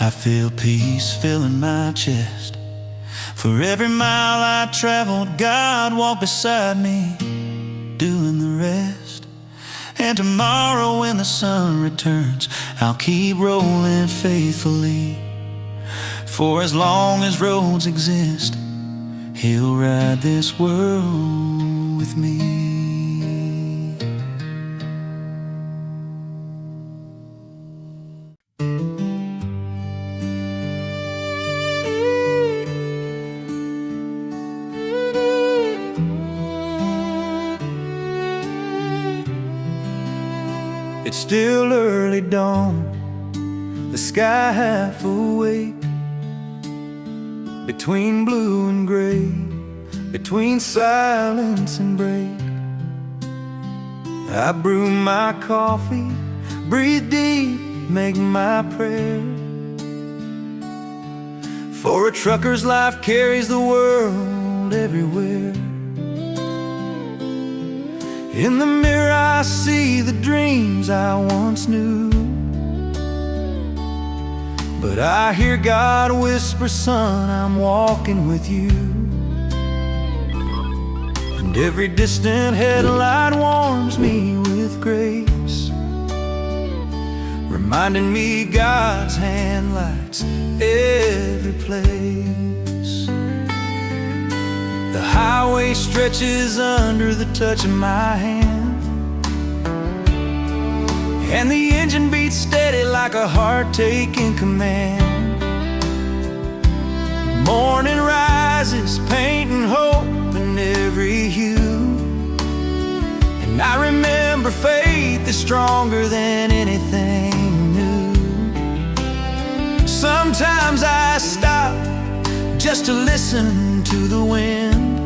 I feel peace filling my chest. For every mile I traveled, God walked beside me, doing the rest. And tomorrow when the sun returns, I'll keep rolling faithfully. For as long as roads exist, he'll ride this world with me. It's still early dawn, the sky half awake, between blue and gray, between silence and break. I brew my coffee, breathe deep, make my prayer. For a trucker's life carries the world everywhere. In the mirror I see the dreams I once knew, but I hear God whisper, son, I'm walking with you. And every distant headlight warms me with grace, reminding me God's hand lights every place. The highway stretches under the touch of my hand, and the engine beats steady like a heart taking command. Morning rises, painting hope in every hue, and I remember faith is stronger than anything new. Sometimes I stop just to listen to the wind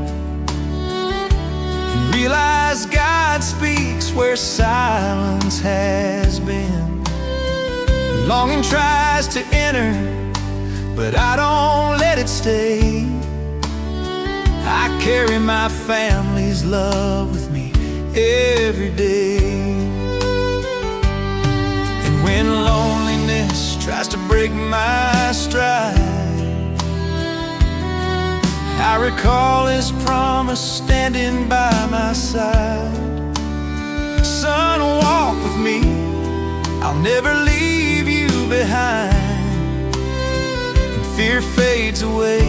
and realize God speaks where silence has been. Longing tries to enter, but I don't let it stay. I carry my family's love with me every day. And when loneliness tries to break my stride, I recall His promise standing by my side. Son, walk with me, I'll never leave you behind. And fear fades away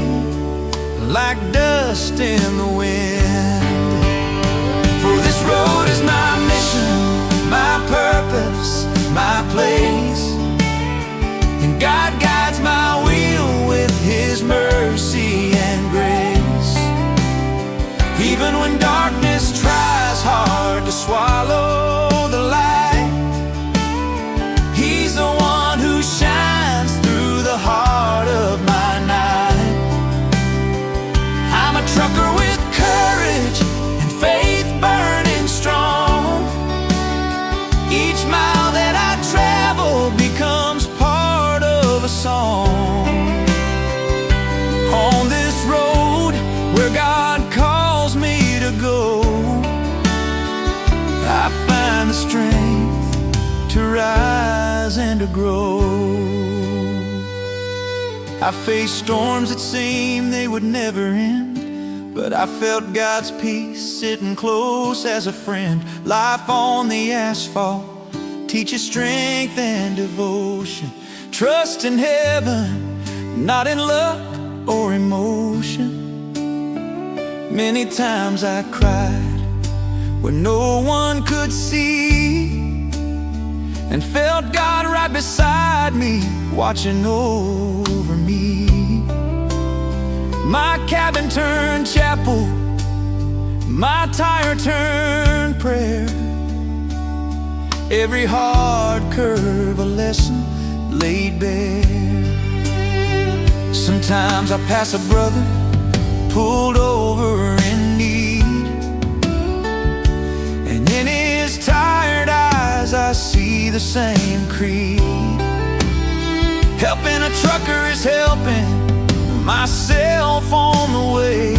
like dust in the wind. For this road is my mission, my purpose, my place. And God guides my wheel with His mercy and grace. Even when darkness tries hard to swallow the light, He's the one who shines through the heart of my night. I'm a trucker with courage and faith burning strong. Each mile that I travel becomes part of a song. On this road where God calls me to go, I find the strength to rise and to grow. I faced storms that seemed they would never end, but I felt God's peace sitting close as a friend. Life on the asphalt teaches strength and devotion. Trust in heaven, not in luck or emotion. Many times I cried when no one could see, and felt God right beside me, watching over me. My cabin turned chapel, my tire turned prayer. Every hard curve a lesson laid bare. Sometimes I pass a brother pulled over in need, and in his tired eyes I see the same creed. Helping a trucker is helping myself on the way.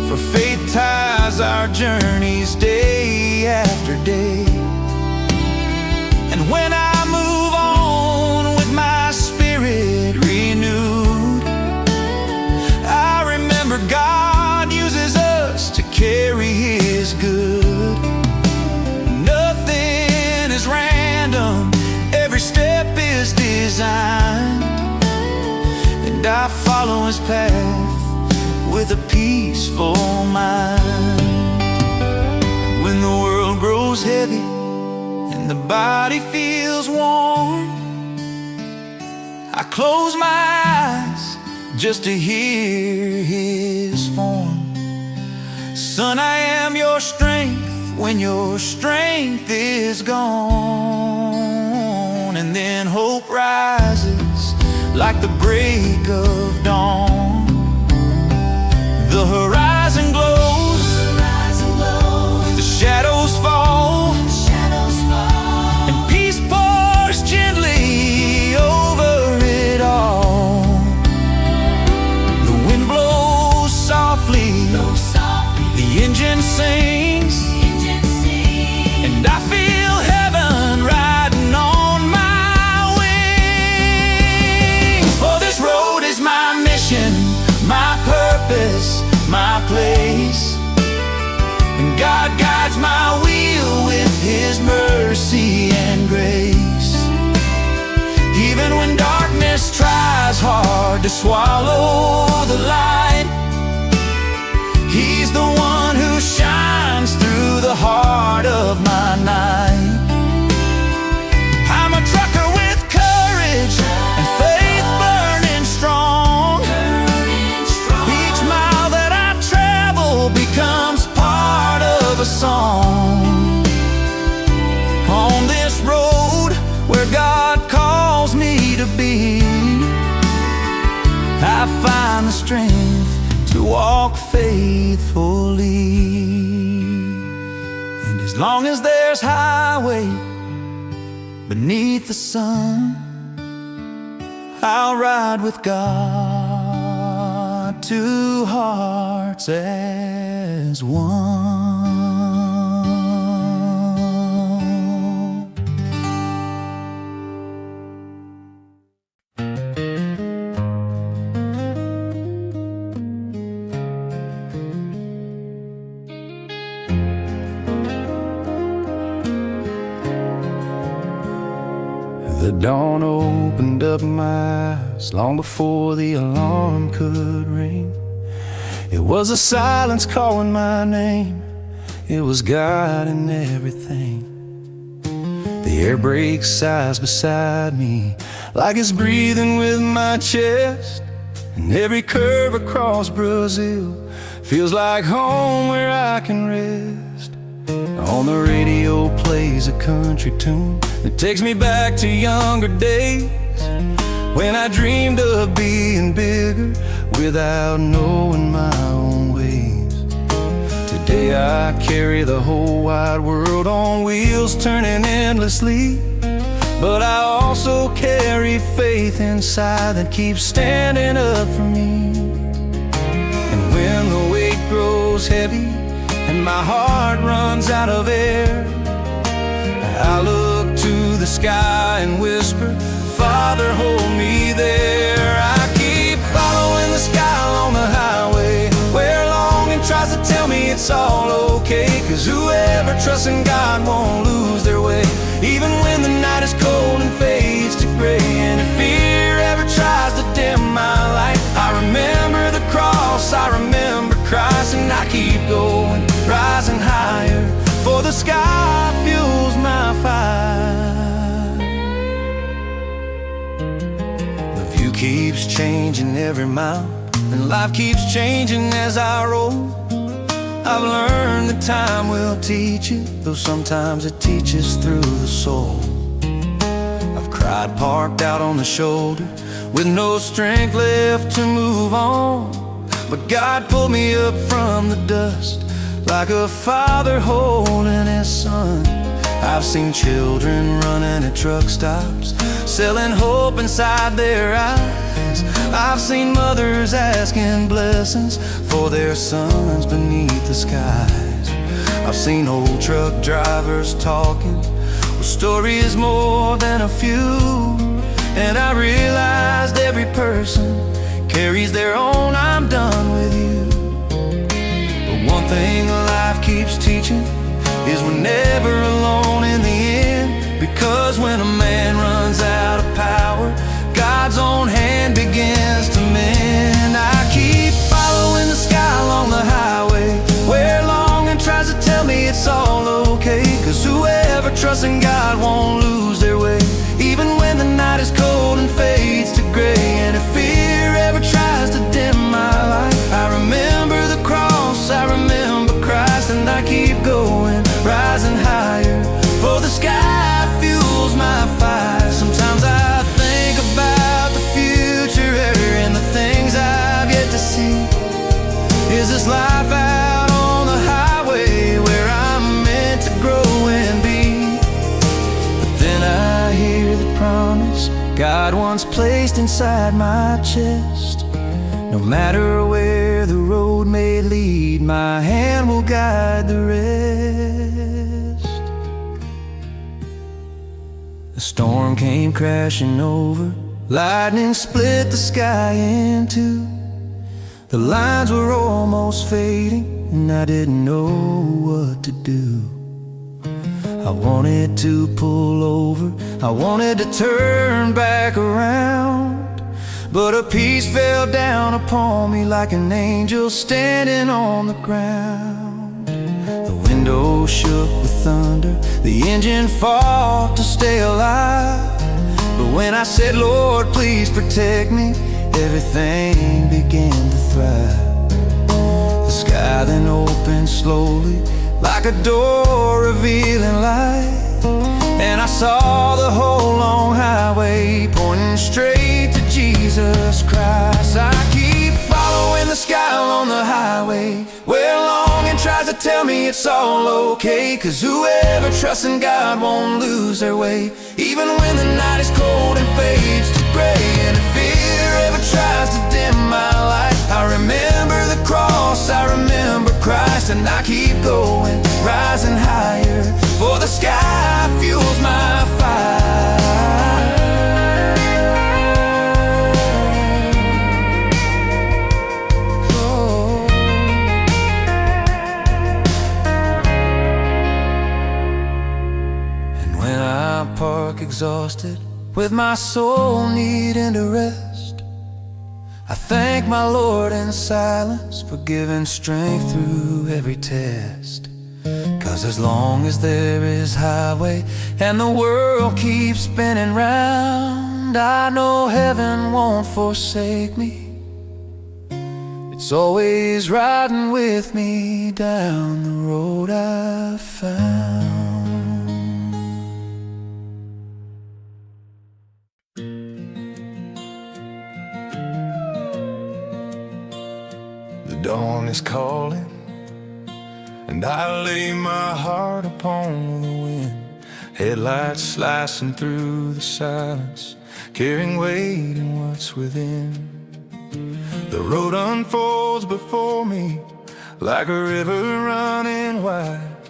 For faith ties our journeys day after day. And when I move on with my spirit renewed, I remember God uses us to carry His good. Nothing is random, every step is designed, and I follow His path with a peaceful mind. When the world grows heavy and the body feels warm, I close my eyes just to hear His form. Son, I am your strength when your strength is gone. And then hope rises like the break of dawn. The horizon glows, the shadows fall, and peace pours gently over it all. The wind blows softly, the engine sings, and I feel heaven riding on my wings. For this road is my mission, my purpose, my place. And God guides my wheel with His mercy and grace. Even when darkness tries hard to swallow the light, He's the one who shines through the heart of my night. I'm a trucker with courage and faith burning strong. Each mile that I travel becomes part of a song. On this road where God calls me find the strength to walk faithfully. And as long as there's highway beneath the sun, I'll ride with God, two hearts as one. The dawn opened up my eyes long before the alarm could ring. It was a silence calling my name. It was God in everything. The air breaks sighs beside me, like it's breathing with my chest. And every curve across Brazil feels like home where I can rest. On the radio plays a country tune that takes me back to younger days, when I dreamed of being bigger without knowing my own ways. Today I carry the whole wide world on wheels turning endlessly, but I also carry faith inside that keeps standing up for me. And when the weight grows heavy and my heart runs out of air, I look to the sky and whisper, Father, hold me there. I keep following the sky along the highway, where longing tries to tell me it's all okay. Cause whoever trusts in God won't lose their way, even when the night is cold and fades to gray. And if fear ever tries to dim my light, I remember the cross, I remember Christ. And I keep going, rising higher, for the sky fuels my fire. The view keeps changing every mile, and life keeps changing as I roll. I've learned that time will teach you, though sometimes it teaches through the soul. I've cried parked out on the shoulder with no strength left to move on, but God pulled me up from the dust like a father holding his son. I've seen children running at truck stops, selling hope inside their eyes. I've seen mothers asking blessings for their sons beneath the skies. I've seen old truck drivers talking with stories more than a few, and I realized every person carries their own I'm done with you. But one thing life keeps teaching is we're never alone in the end, because when a man runs out of power, God's own hand begins to mend. I keep following the sky along the highway, where longing tries to tell me it's all okay. Cause whoever trusts in God won't lose their way, even when the night is cold and fades to gray. And if fear ever tries to dim my light, I remember the cross, I remember Christ. And I keep going, rising higher, for the sky fuels my fire. Sometimes I think about the future and the things I've yet to see. Is this life out on the highway where I'm meant to grow and be? But then I hear the promise God once placed inside my chest: no matter where the road may lead, my hand will guide the rest. The storm came crashing over, lightning split the sky in two. The lines were almost fading, and I didn't know what to do. I wanted to pull over, I wanted to turn back around, but a peace fell down upon me like an angel standing on the ground. The window shook with thunder, the engine fought to stay alive. But when I said, Lord, please protect me, everything began to thrive. The sky then opened slowly, like a door revealing light, and I saw the whole long highway pointing straight to Jesus Christ. I keep on the highway, where longing tries to tell me it's all okay. 'Cause whoever trusts in God won't lose their way, even when the night is cold and fades to gray. And if fear ever tries to dim my light, I remember the cross, I remember Christ, and I keep going, rising higher, for the sky fuels my fire. Park exhausted, with my soul needing to rest, I thank my Lord in silence for giving strength through every test. 'Cause as long as there is highway and the world keeps spinning round, I know heaven won't forsake me. It's always riding with me down the road I found. The dawn is calling, and I lay my heart upon the wind. Headlights slicing through the silence, carrying weight in what's within. The road unfolds before me like a river running wide,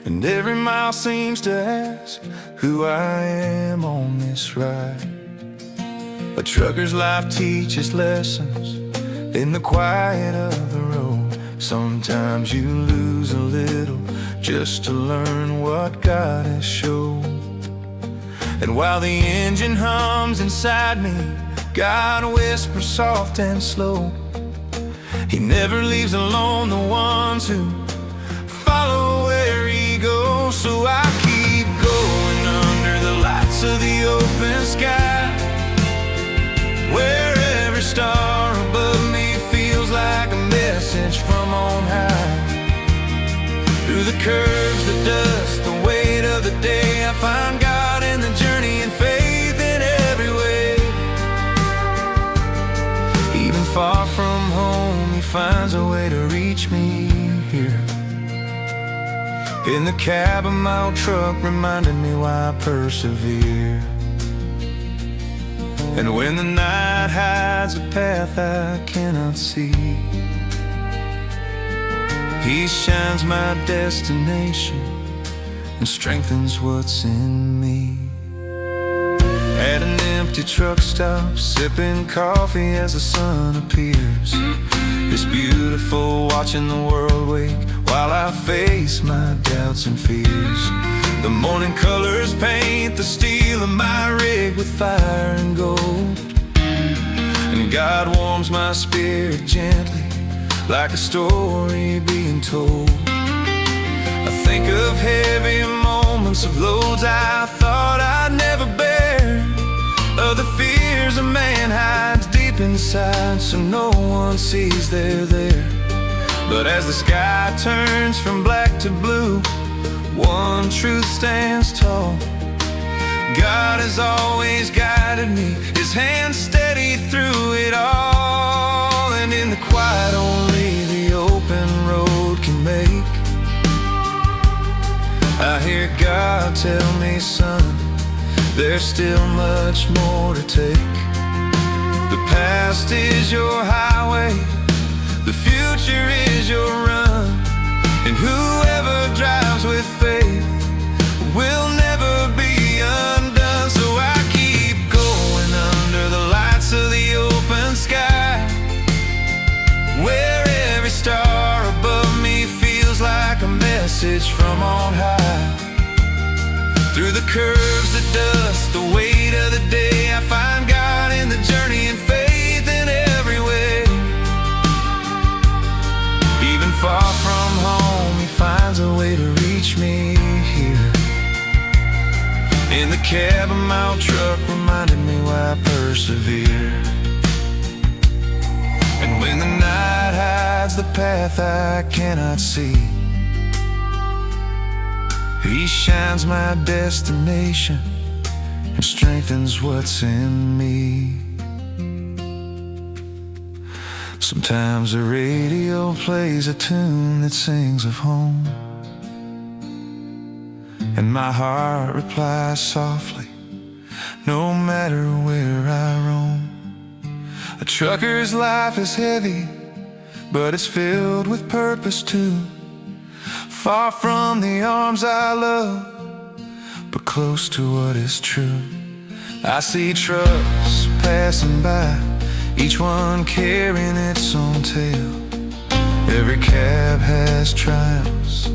and every mile seems to ask who I am on this ride. A trucker's life teaches lessons in the quiet of the road. Sometimes you lose a little just to learn what God has shown. And while the engine hums inside me, God whispers soft and slow. He never leaves alone the ones who follow where He goes. So I keep going under the lights of the open sky, where every star above me like a message from on high. Through the curves, the dust, the weight of the day, I find God in the journey and faith in every way. Even far from home, He finds a way to reach me here. In the cab of my old truck, reminding me why I persevere. And when the night hides a path I cannot see, He shines my destination and strengthens what's in me. At an empty truck stop, sipping coffee as the sun appears. It's beautiful watching the world wake while I face my doubts and fears. The morning colors paint the steel of my rig with fire and gold, and God warms my spirit gently like a story being told. I think of heavy moments of loads I thought I'd never bear, of the fears a man hides deep inside so no one sees they're there. But as the sky turns from black to blue, one truth stands tall: God has always guided me, His hand steady through it all. And in the quiet only the open road can make, I hear God tell me, son, there's still much more to take. The past is your highway, the future is your run, and whoever drives with faith will never be undone. So I keep going under the lights of the open sky, where every star above me feels like a message from on high. Through the curves, the dust, the weight of the day, I find God in the journey and faith in every way. Even far from home, He finds a way to reach me here. In the cab of my old truck, reminded me why I persevere. And when the night hides the path I cannot see, He shines my destination and strengthens what's in me. Sometimes the radio plays a tune that sings of home, and my heart replies softly, no matter where I roam. A trucker's life is heavy, but it's filled with purpose too. Far from the arms I love, but close to what is true. I see trucks passing by, each one carrying its own tale. Every cab has triumphs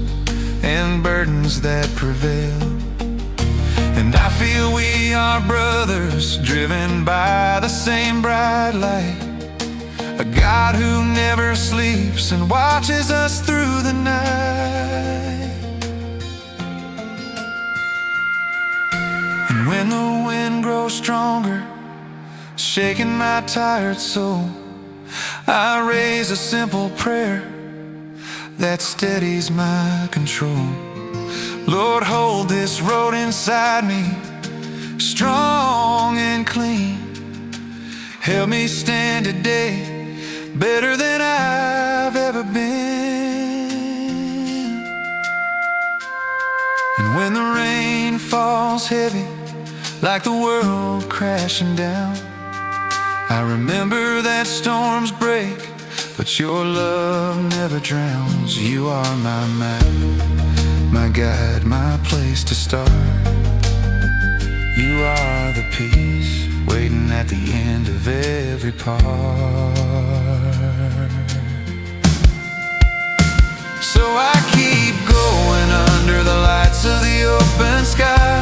and burdens that prevail. And I feel we are brothers, driven by the same bright light. A God who never sleeps and watches us through the night. And when the wind grows stronger, shaking my tired soul, I raise a simple prayer that steadies my control. Lord, hold this road inside me, strong and clean. Help me stand today better than I've ever been. And when the rain falls heavy, like the world crashing down, I remember that storms break, but your love never drowns. You are my map, my guide, my place to start. You are the peace waiting at the end of every part. So I keep going under the lights of the open sky,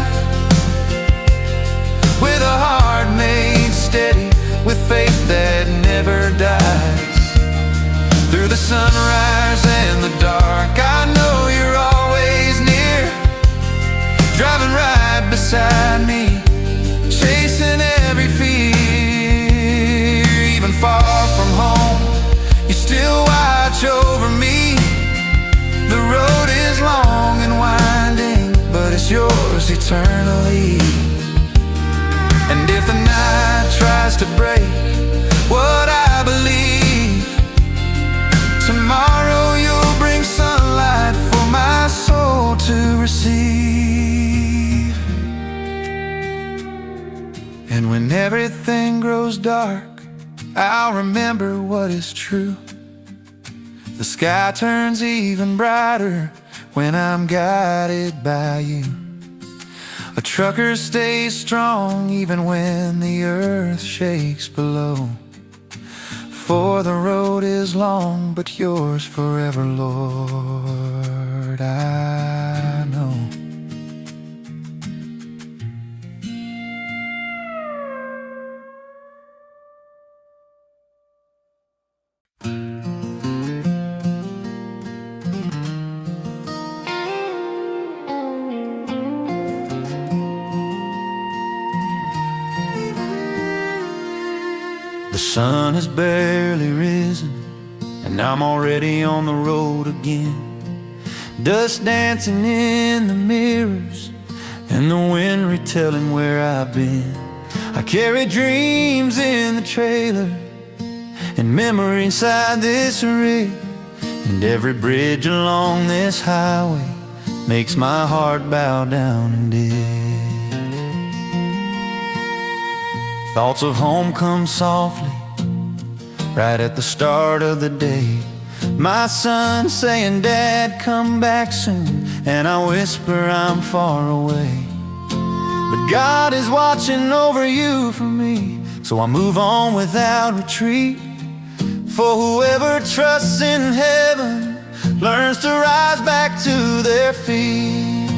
with a heart made steady, with faith that never dies. Through the sunrise and the dark, I know you're always near, driving right beside me, chasing every fear. Even far from home, you still watch over me. The road is long and winding, but it's yours eternally. And if the night tries to break what I believe, tomorrow you'll bring sunlight for my soul to receive. And when everything grows dark, I'll remember what is true. The sky turns even brighter when I'm guided by you. A trucker stays strong even when the earth shakes below. For the road is long, but yours forever, Lord, I know. The sun has barely risen, and I'm already on the road again. Dust dancing in the mirrors, and the wind retelling where I've been. I carry dreams in the trailer, and memory inside this rig. And every bridge along this highway makes my heart bow down and dig. Thoughts of home come softly, right at the start of the day. My son saying, Dad, come back soon, and I whisper I'm far away. But God is watching over you for me, so I move on without retreat. For whoever trusts in heaven learns to rise back to their feet.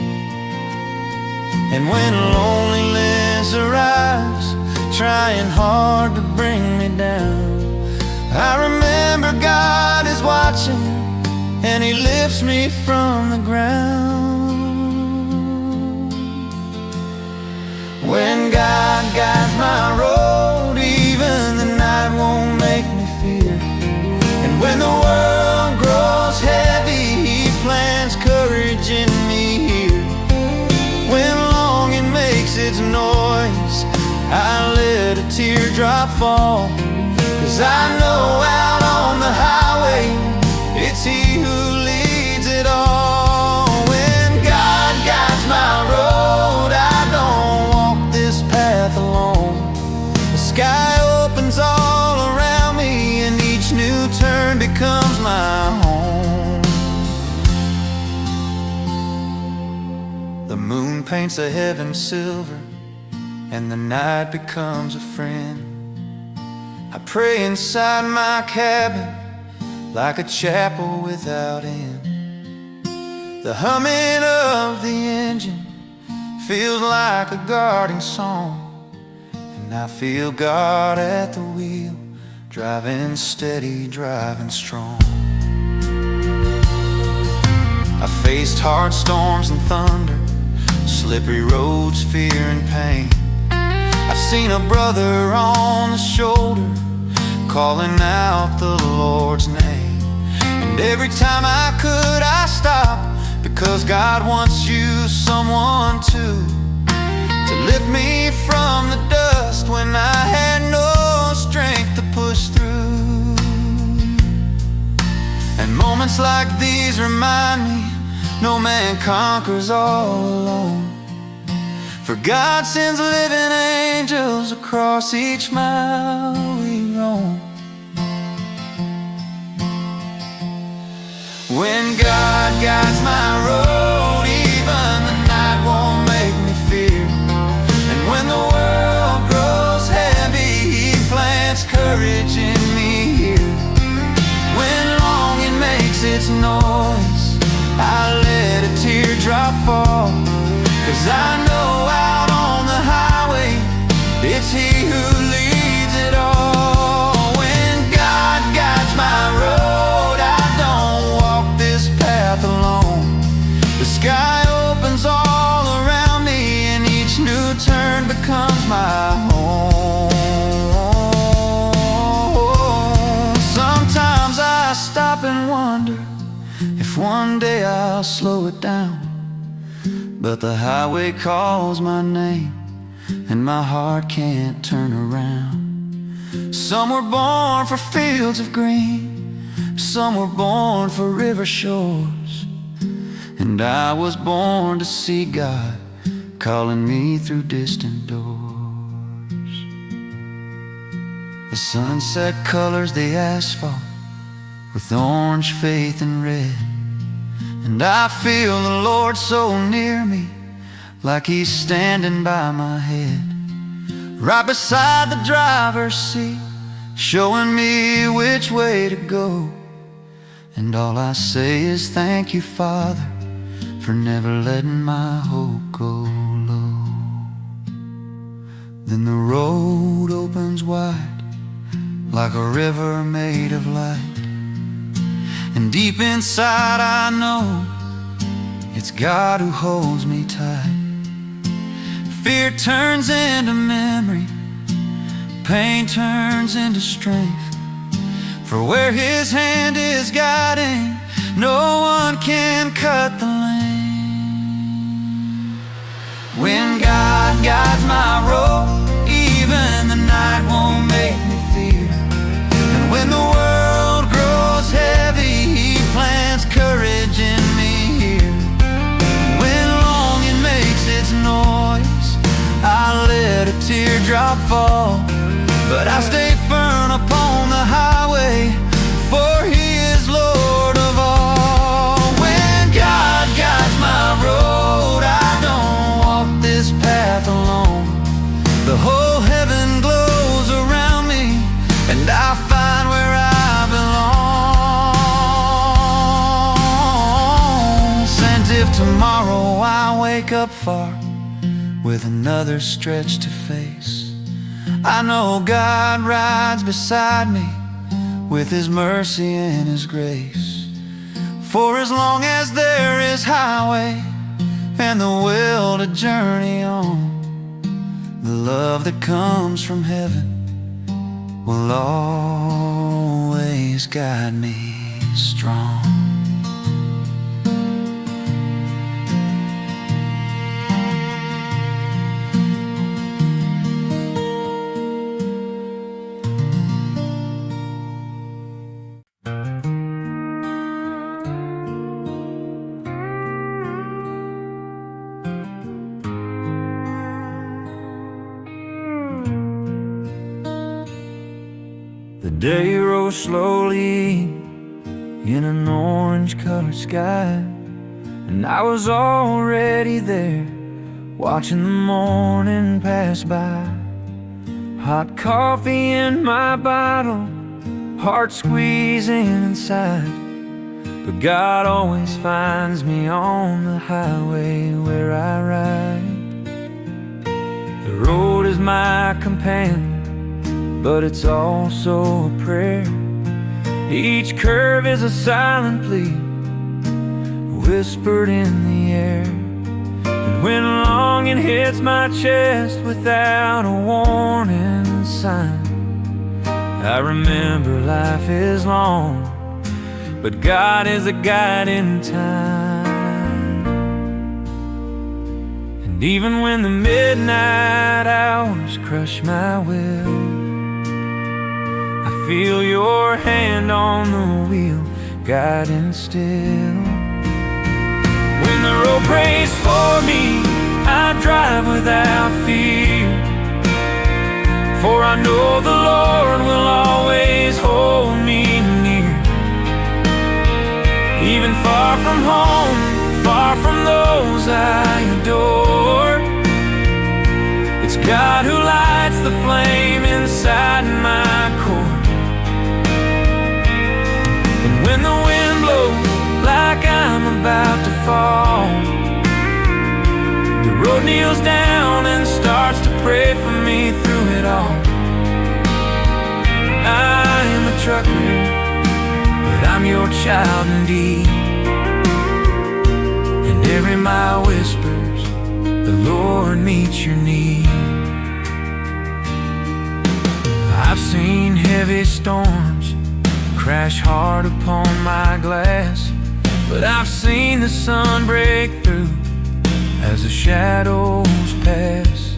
And when loneliness arrives, trying hard to bring me down, I remember God is watching, and He lifts me from the ground. When God guides my road, even the night won't make me fear. And when the world grows heavy, He plants courage in me here. When longing makes its noise, I let a teardrop fall, 'cause I know out on paints the heaven silver, and the night becomes a friend. I pray inside my cabin like a chapel without end. The humming of the engine feels like a guarding song, and I feel God at the wheel, driving steady, driving strong. I faced hard storms and thunder, slippery roads, fear and pain. I've seen a brother on the shoulder calling out the Lord's name. And every time I could, I stopped, because God wants you someone to lift me from the dust when I had no strength to push through. And moments like these remind me, no man conquers all alone, for God sends living angels across each mile we roam. When God guides my road, even the night won't make me fear. And when the world grows heavy, He plants courage in me here. When longing makes its noise, I let a teardrop fall, 'cause I know out on the highway, it's He who leads it all. When God guides my road, I don't walk this path alone. The sky opens all around me, and each new turn becomes my home. Sometimes I stop and wonder if one day I'll slow it down, but the highway calls my name, and my heart can't turn around. Some were born for fields of green, some were born for river shores, and I was born to see God calling me through distant doors. The sunset colors the asphalt with orange, faith, and red, and I feel the Lord so near me, like He's standing by my head, right beside the driver's seat, showing me which way to go. And all I say is thank you, Father, for never letting my hope go low. Then the road opens wide, like a river made of light, and deep inside I know it's God who holds me tight. Fear turns into memory, pain turns into strength, for where His hand is guiding, no one can cut the lane. When God guides my road, even the night won't make me fear. And when the world grows heavy, He plants courage in me here. When longing makes its noise, I let a teardrop fall, but I stay firm upon the highway, for He is Lord of all. When God guides my road, I don't walk this path alone. The whole heaven glows around me, and I find where I belong. And if tomorrow I wake up far with another stretch to face, I know God rides beside me with His mercy and His grace. For as long as there is highway and the will to journey on, the love that comes from heaven will always guide me strong. The day rose slowly in an orange-colored sky, and I was already there watching the morning pass by. Hot coffee in my bottle, heart squeezing inside. But God always finds me on the highway where I ride. The road is my companion, but it's also a prayer. Each curve is a silent plea, whispered in the air. And when longing hits my chest without a warning sign, I remember life is long, but God is a guide in time. And even when the midnight hours crush my will, I feel your hand on the wheel, guiding still. When the road prays for me, I drive without fear, for I know the Lord will always hold me near. Even far from home, far from those I adore, it's God who lights the flame inside my core. And when the wind blows like I'm about to fall, the road kneels down and starts to pray for me through it all. I am a trucker, but I'm your child indeed. And every mile whispers, the Lord meets your need. I've seen heavy storms crash hard upon my glass, but I've seen the sun break through as the shadows pass.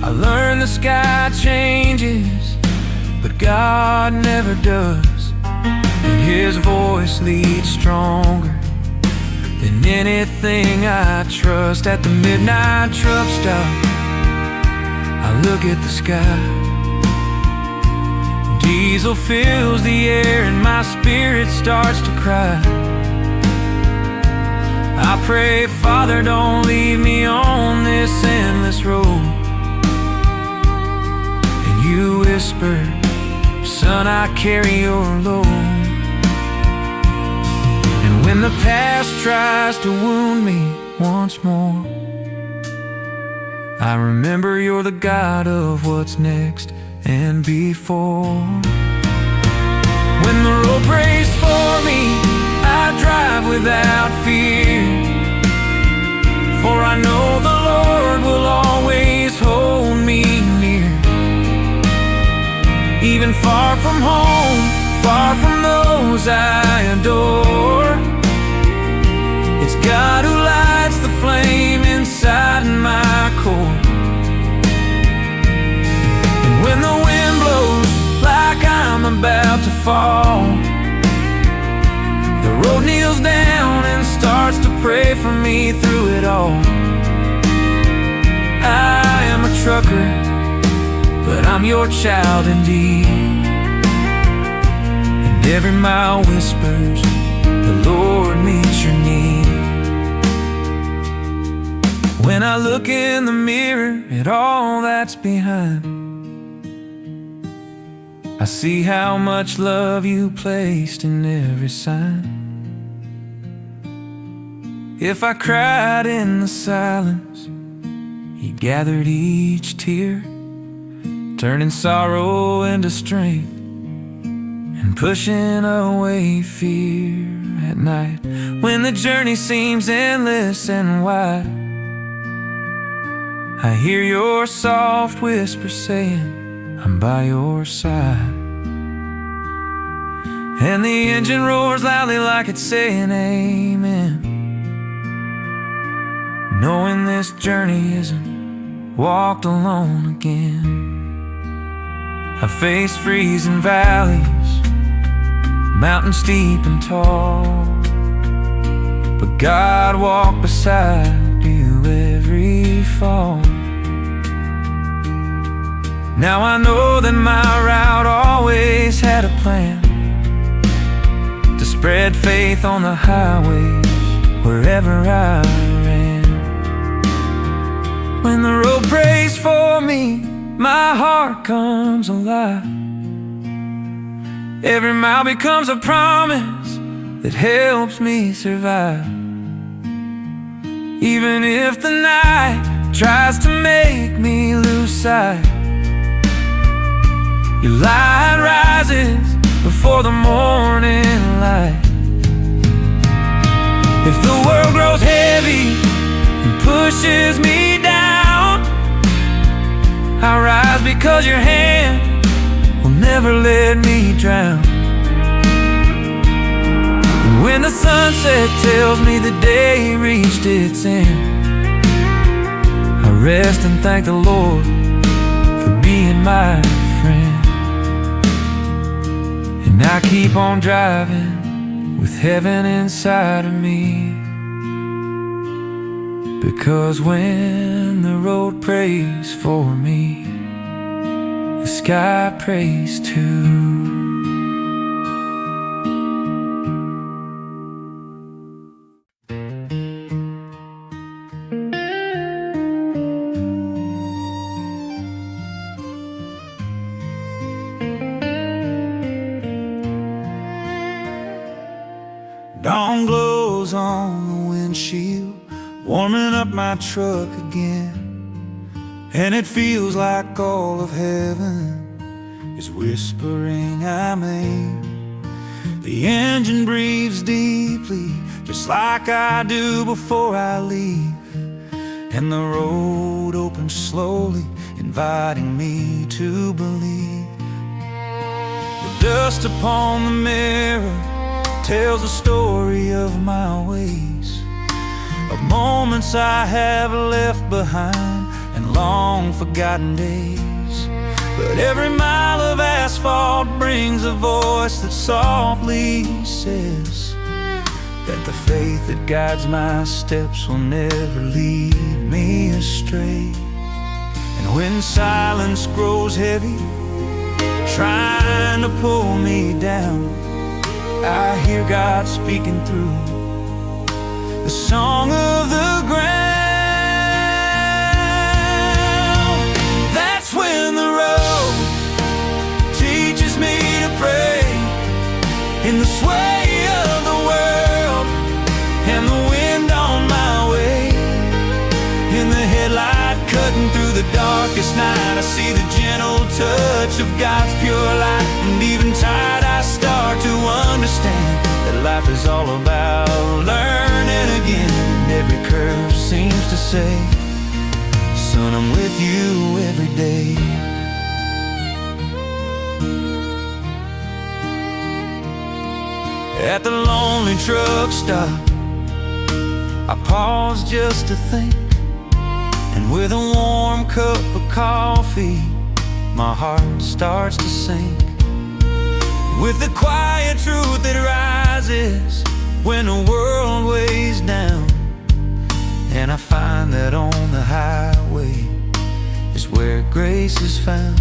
I learned the sky changes, but God never does. And His voice leads stronger than anything I trust. At the midnight truck stop, I look at the sky. Diesel fills the air and my spirit starts to cry. I pray, Father, don't leave me on this endless road. And you whisper, son, I carry your load. And when the past tries to wound me once more, I remember you're the God of what's next and before. When the road prays for me, I drive without fear, for I know the Lord will always hold me near. Even far from home, far from those I adore, it's God who lights the flame inside my core. And when the wind blows like I'm about to fall, the road kneels down and starts to pray for me through it all. I am a trucker, but I'm your child indeed. And every mile whispers, the Lord meets your need. When I look in the mirror at all that's behind, I see how much love you placed in every sign. If I cried in the silence, you gathered each tear, turning sorrow into strength and pushing away fear. At night, when the journey seems endless and wide, I hear your soft whisper saying, I'm by your side. And the engine roars loudly like it's saying amen, knowing this journey isn't walked alone again. I face freezing valleys, mountains steep and tall, but God walked beside you every fall. Now I know that my route always had a plan, to spread faith on the highways wherever I ran. When the road prays for me, my heart comes alive. Every mile becomes a promise that helps me survive. Even if the night tries to make me lose sight, your light rises before the morning light. If the world grows heavy and pushes me down, I rise because your hand will never let me drown. And when the sunset tells me the day reached its end, I rest and thank the Lord for being my friend. And I keep on driving with heaven inside of me, because when the road prays for me, the sky prays too. Dawn glows on the windshield, warming up my truck again. And it feels like all of heaven is whispering I'm in. The engine breathes deeply, just like I do before I leave. And the road opens slowly, inviting me to believe. The dust upon the mirror tells the story of my ways, of moments I have left behind and long forgotten days. But every mile of asphalt brings a voice that softly says that the faith that guides my steps will never lead me astray. And when silence grows heavy, trying to pull me down, I hear God speaking through the song of the ground. That's when the road teaches me to pray in the sway of the world and the wind on my way. In the headlight cutting through the darkest night, I see the gentle touch of God's pure light. And even tired, I start to understand that life is all about learning again. And every curve seems to say, son, I'm with you every day. At the lonely truck stop, I pause just to think, and with a warm cup of coffee, my heart starts to sink. With the quiet truth that rises when the world weighs down, and I find that on the highway is where grace is found.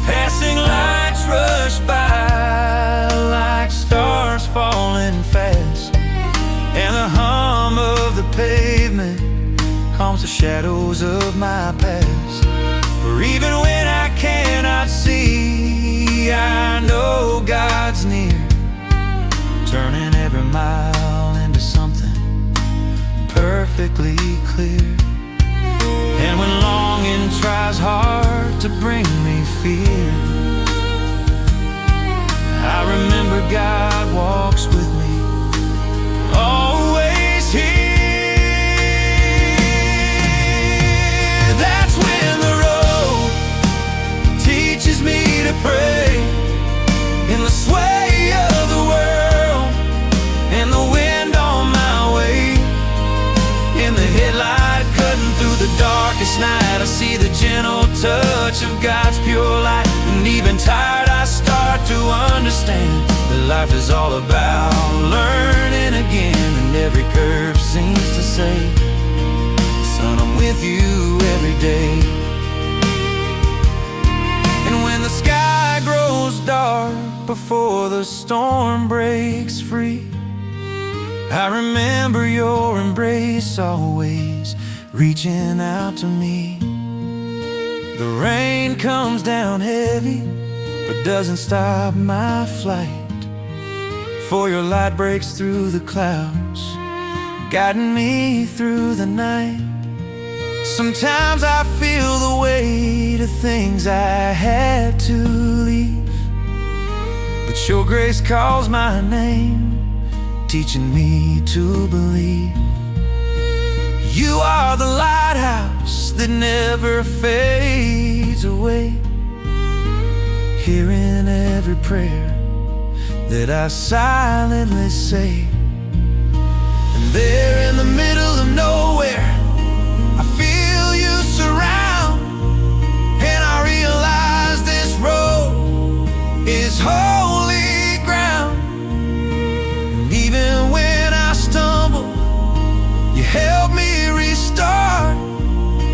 Passing lights rush by like stars falling fast, and the hum of the pavement calms the shadows of my past. For even when I cannot see, I know God's near, turning every mile into something perfectly clear. And when longing tries hard to bring me fear, I remember God walks with me, always here. That's when the road teaches me to pray in the sway of the world and the wind on my way. In the headlight cutting through the darkest night, I see the gentle touch of God's pure light. And even tired, I start to understand that life is all about learning again. And every curve seems to say, son, I'm with you every day. And when the sky grows dark before the storm breaks free, I remember your embrace always reaching out to me. The rain comes down heavy, but doesn't stop my flight. For your light breaks through the clouds, guiding me through the night. Sometimes I feel the weight of things I had to leave, but your grace calls my name, teaching me to believe. You are the lighthouse that never fades away, hearing every prayer that I silently say. And there in the middle of nowhere, I feel you surround, and I realize this road is holy ground. And even when I stumble, you help me restart,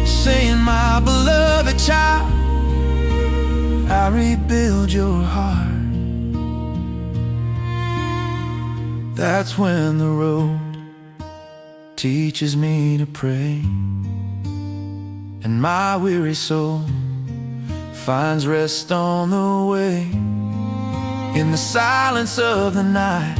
saying, my beloved child, I rebuild your heart. That's when the road teaches me to pray, and my weary soul finds rest on the way. In the silence of the night,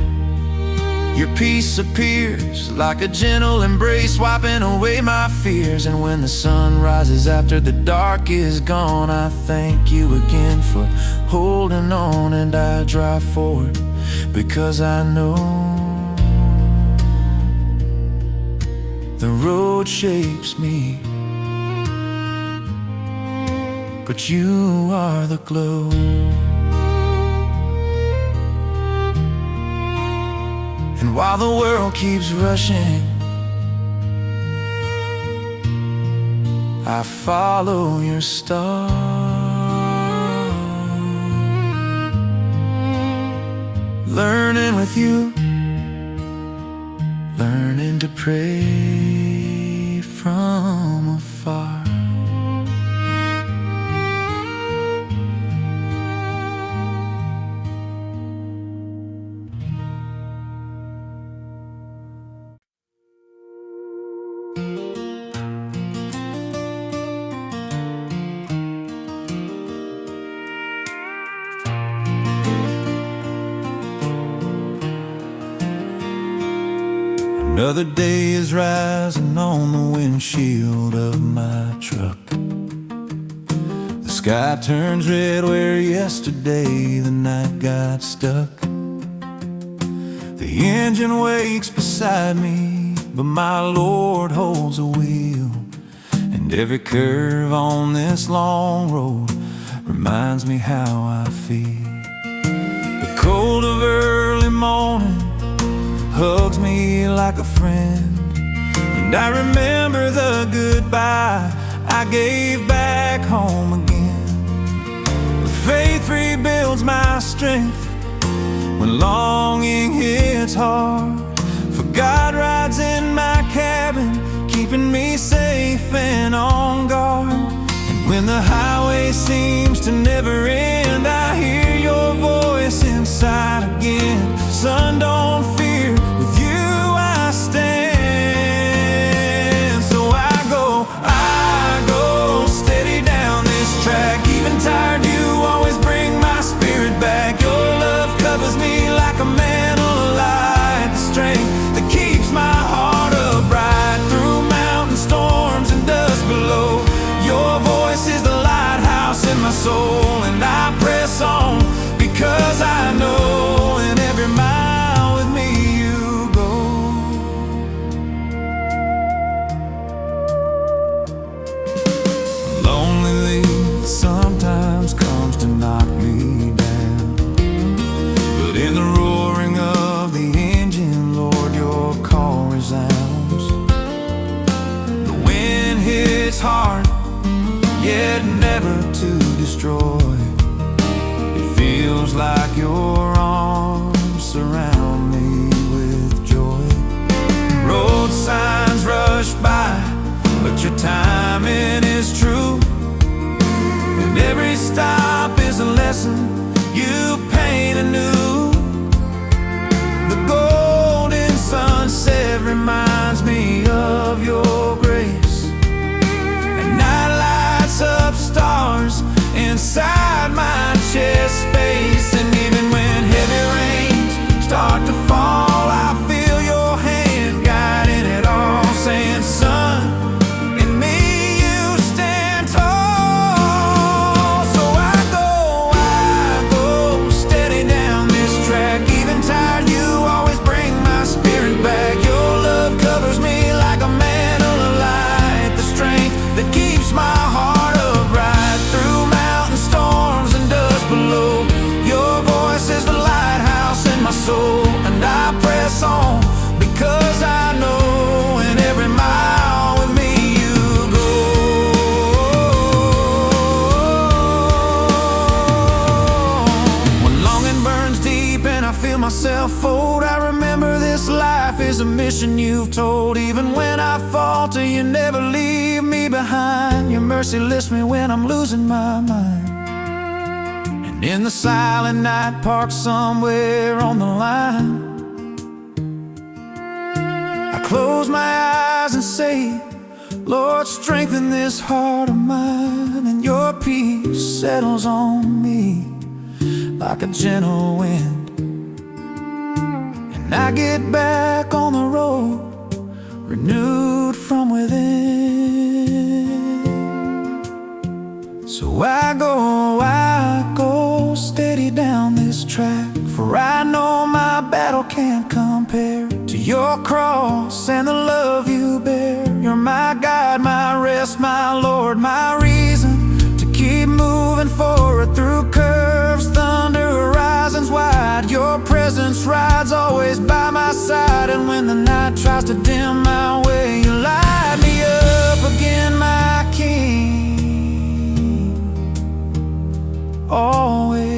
your peace appears like a gentle embrace, wiping away my fears. And when the sun rises after the dark is gone, I thank you again for holding on, and I drive forward because I know the road shapes me, but you are the glow. And while the world keeps rushing, I follow your star, learning with you, learning to pray from afar. Another day is rising on the windshield of my truck. The sky turns red where yesterday the night got stuck. The engine wakes beside me, but my Lord holds the wheel. And every curve on this long road reminds me how I feel. The cold of early morning hugs me like a friend, and I remember the goodbye I gave back home again. But faith rebuilds my strength when longing hits hard, for God rides in my cabin, keeping me safe and on guard. And when the highway seems to never end, I hear your voice inside again. Son, don't fear, with you I stand. So I go steady down this track. Even tired, you always bring my spirit back. Your love covers me like a mantle of light, the strength that keeps my heart upright through mountain storms and dust below. Your voice is the lighthouse in my soul, and I inside my chest space. And even when heavy rains start to fall, I feel your hand guiding it all, saying, son, in me you stand tall. So I go steady down this track. Even tired, you always bring my spirit back. Your love covers me like a mantle of light, the strength that keeps my heart upright through mountain storms and dust below. Your voice is the lighthouse in my soul, and I press on because I know in every mile with me you go. When longing burns deep and I feel myself fold, I remember this life is a mission you've told. Even when I falter, you never leave me behind. Your mercy lifts me when I'm losing my mind. And in the silent night, parked somewhere on the line, I close my eyes and say, Lord, strengthen this heart of mine. And your peace settles on me like a gentle wind. And I get back on the road, renewed from within. So I go steady down this track, for I know my battle can't compare to your cross and the love you bear. You're my guide, my rest, my Lord, my reason to keep moving forward through curves, thunder, horizons wide. Your presence rides always by my side, and when the night tries to dim my way, you light me up again, my King. Always.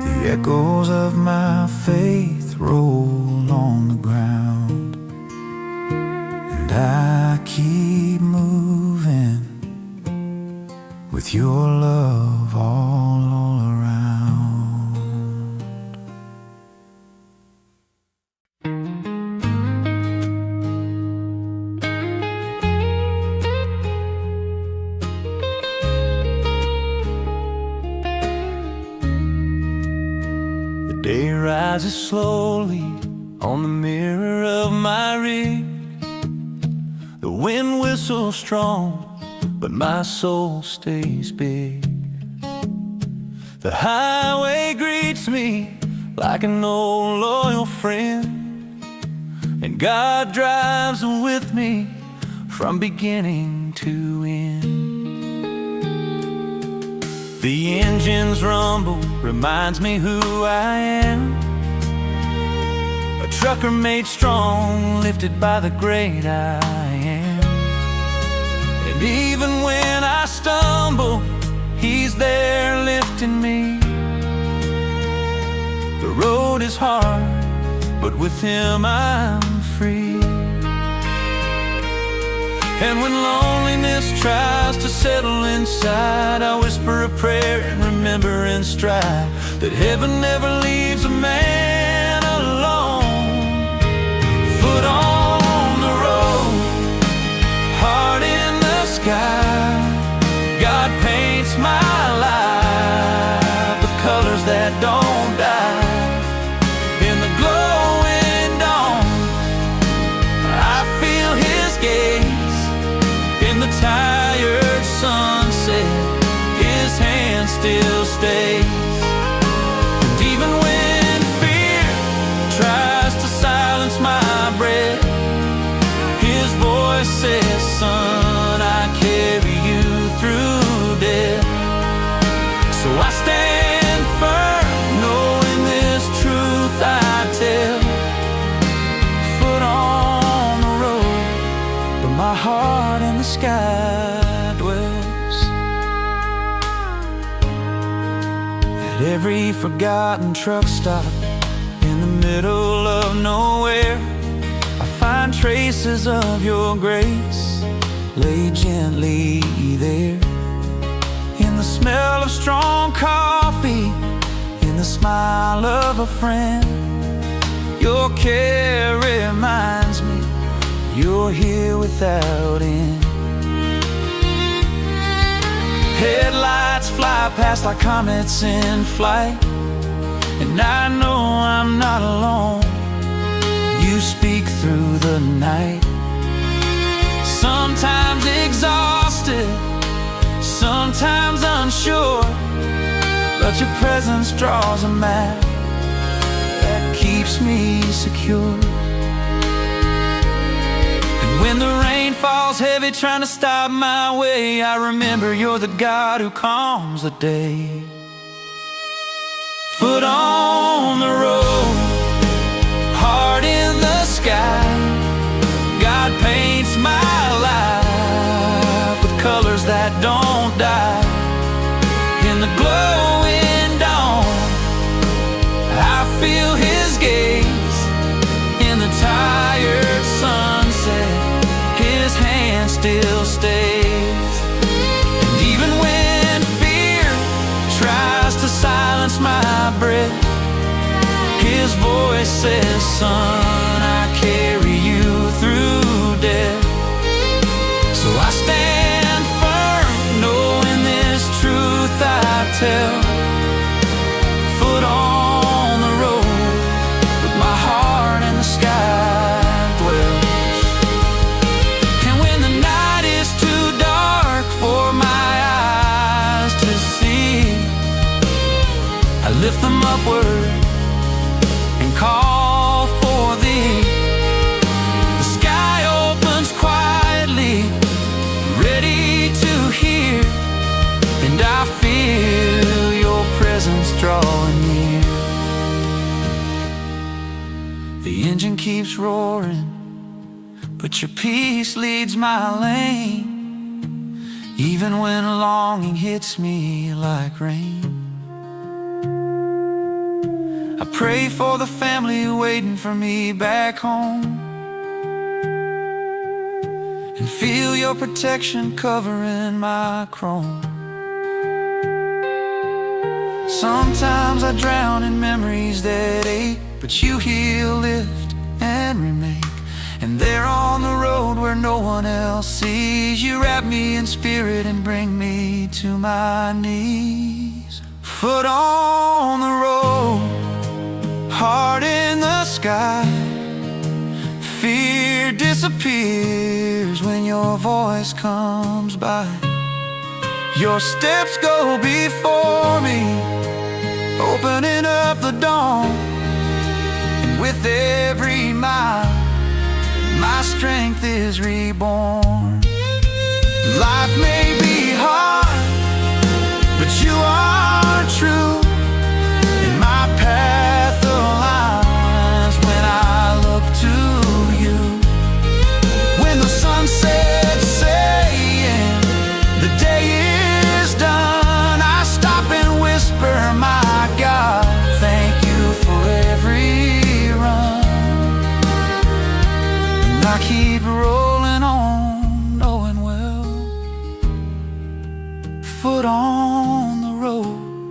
The echoes of my faith roll on the ground, and I keep moving with your love all around. The day rises slowly on the mirror of my rig. The wind whistles strong, but my soul stays big. The highway greets me like an old loyal friend, and God drives with me from beginning to end. The engine's rumble reminds me who I am, a trucker made strong, lifted by the great I am. And even when I stumble, He's there lifting me. The road is hard, but with Him I'm free. And when loneliness tries to settle inside, I whisper a prayer and remember in stride that heaven never leaves a man alone. Foot on the road, heart in the sky. God paints my life with colors that don't die. In the glowing dawn, I feel His gaze. In the tired sunset, His hand still stays. And even when fear tries to silence my breath, His voice says, son, I carry you through death. So I stand firm, knowing this truth I tell. Foot on the road, but my heart in the sky dwells. At every forgotten truck stop in the middle of nowhere, I find traces of your grace laid gently there. In the smell of strong coffee, in the smile of a friend, your care reminds me you're here without end. Headlights fly past like comets in flight, and I know I'm not alone. You speak through the night. Sometimes exhausted, sometimes unsure, but your presence draws a map that keeps me secure. And when the rain falls heavy trying to stop my way, I remember you're the God who calms the day. Foot on the road, heart in the sky, God paints my life with colors that don't die. In the glowing dawn, I feel His gaze. In the tired sunset, His hand still stays. And even when fear tries to silence my breath, His voice says, son, I carry you through death. So I stand firm, knowing this truth I tell. Foot on the road, with my heart in the sky dwells. And when the night is too dark for my eyes to see, I lift them upward and call for Thee. The sky opens quietly, ready to hear, and I feel your presence drawing near. The engine keeps roaring, but your peace leads my lane, even when longing hits me like rain. I pray for the family waiting for me back home, and feel your protection covering my chrome. Sometimes I drown in memories that ache, but you heal, lift, and remake. And there on the road where no one else sees, you wrap me in spirit and bring me to my knees. Foot on the road, heart in the sky, fear disappears when your voice comes by. Your steps go before me, opening up the dawn. And with every mile, my strength is reborn. Life may be hard, but you are true, and my path aligns when I look to you. When the sun sets, saying the day is done, I stop and whisper, my God, thank you for every run. And I keep rolling on, knowing well, foot on the road,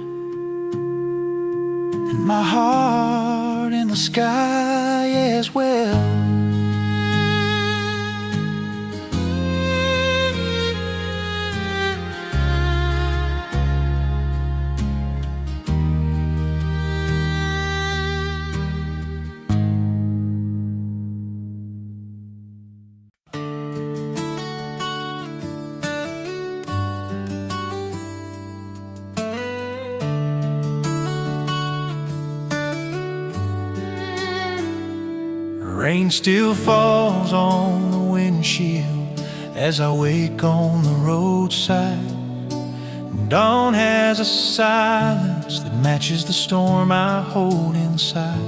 and my heart in the sky as well. Rain still falls on the windshield as I wake on the roadside. Dawn has a silence that matches the storm I hold inside.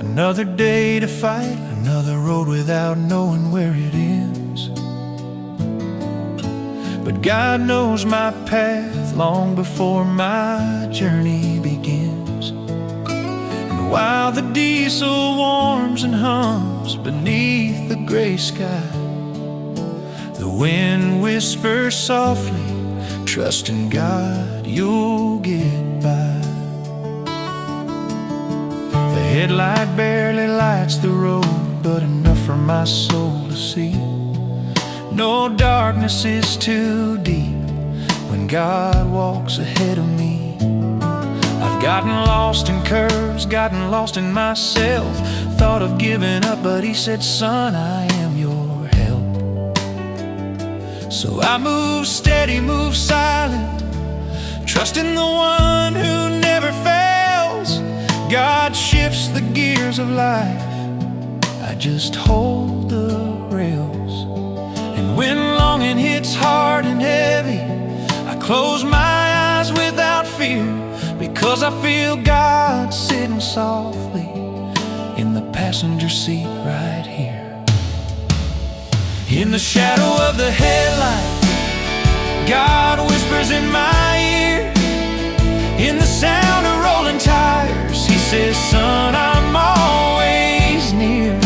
Another day to fight, another road without knowing where it ends. But God knows my path long before my journey begins. While the diesel warms and hums beneath the gray sky, the wind whispers softly, trust in God, you'll get by. The headlight barely lights the road, but enough for my soul to see. No darkness is too deep when God walks ahead of me. I've gotten lost in curves, gotten lost in myself, thought of giving up, but he said, son, I am your help. So I move steady, move silent, trusting the one who never fails. God shifts the gears of life, I just hold the rails. And when longing hits hard and heavy, I close my eyes without fear, because I feel God sitting softly in the passenger seat right here. In the shadow of the headlight, God whispers in my ear. In the sound of rolling tires, he says, son, I'm always near.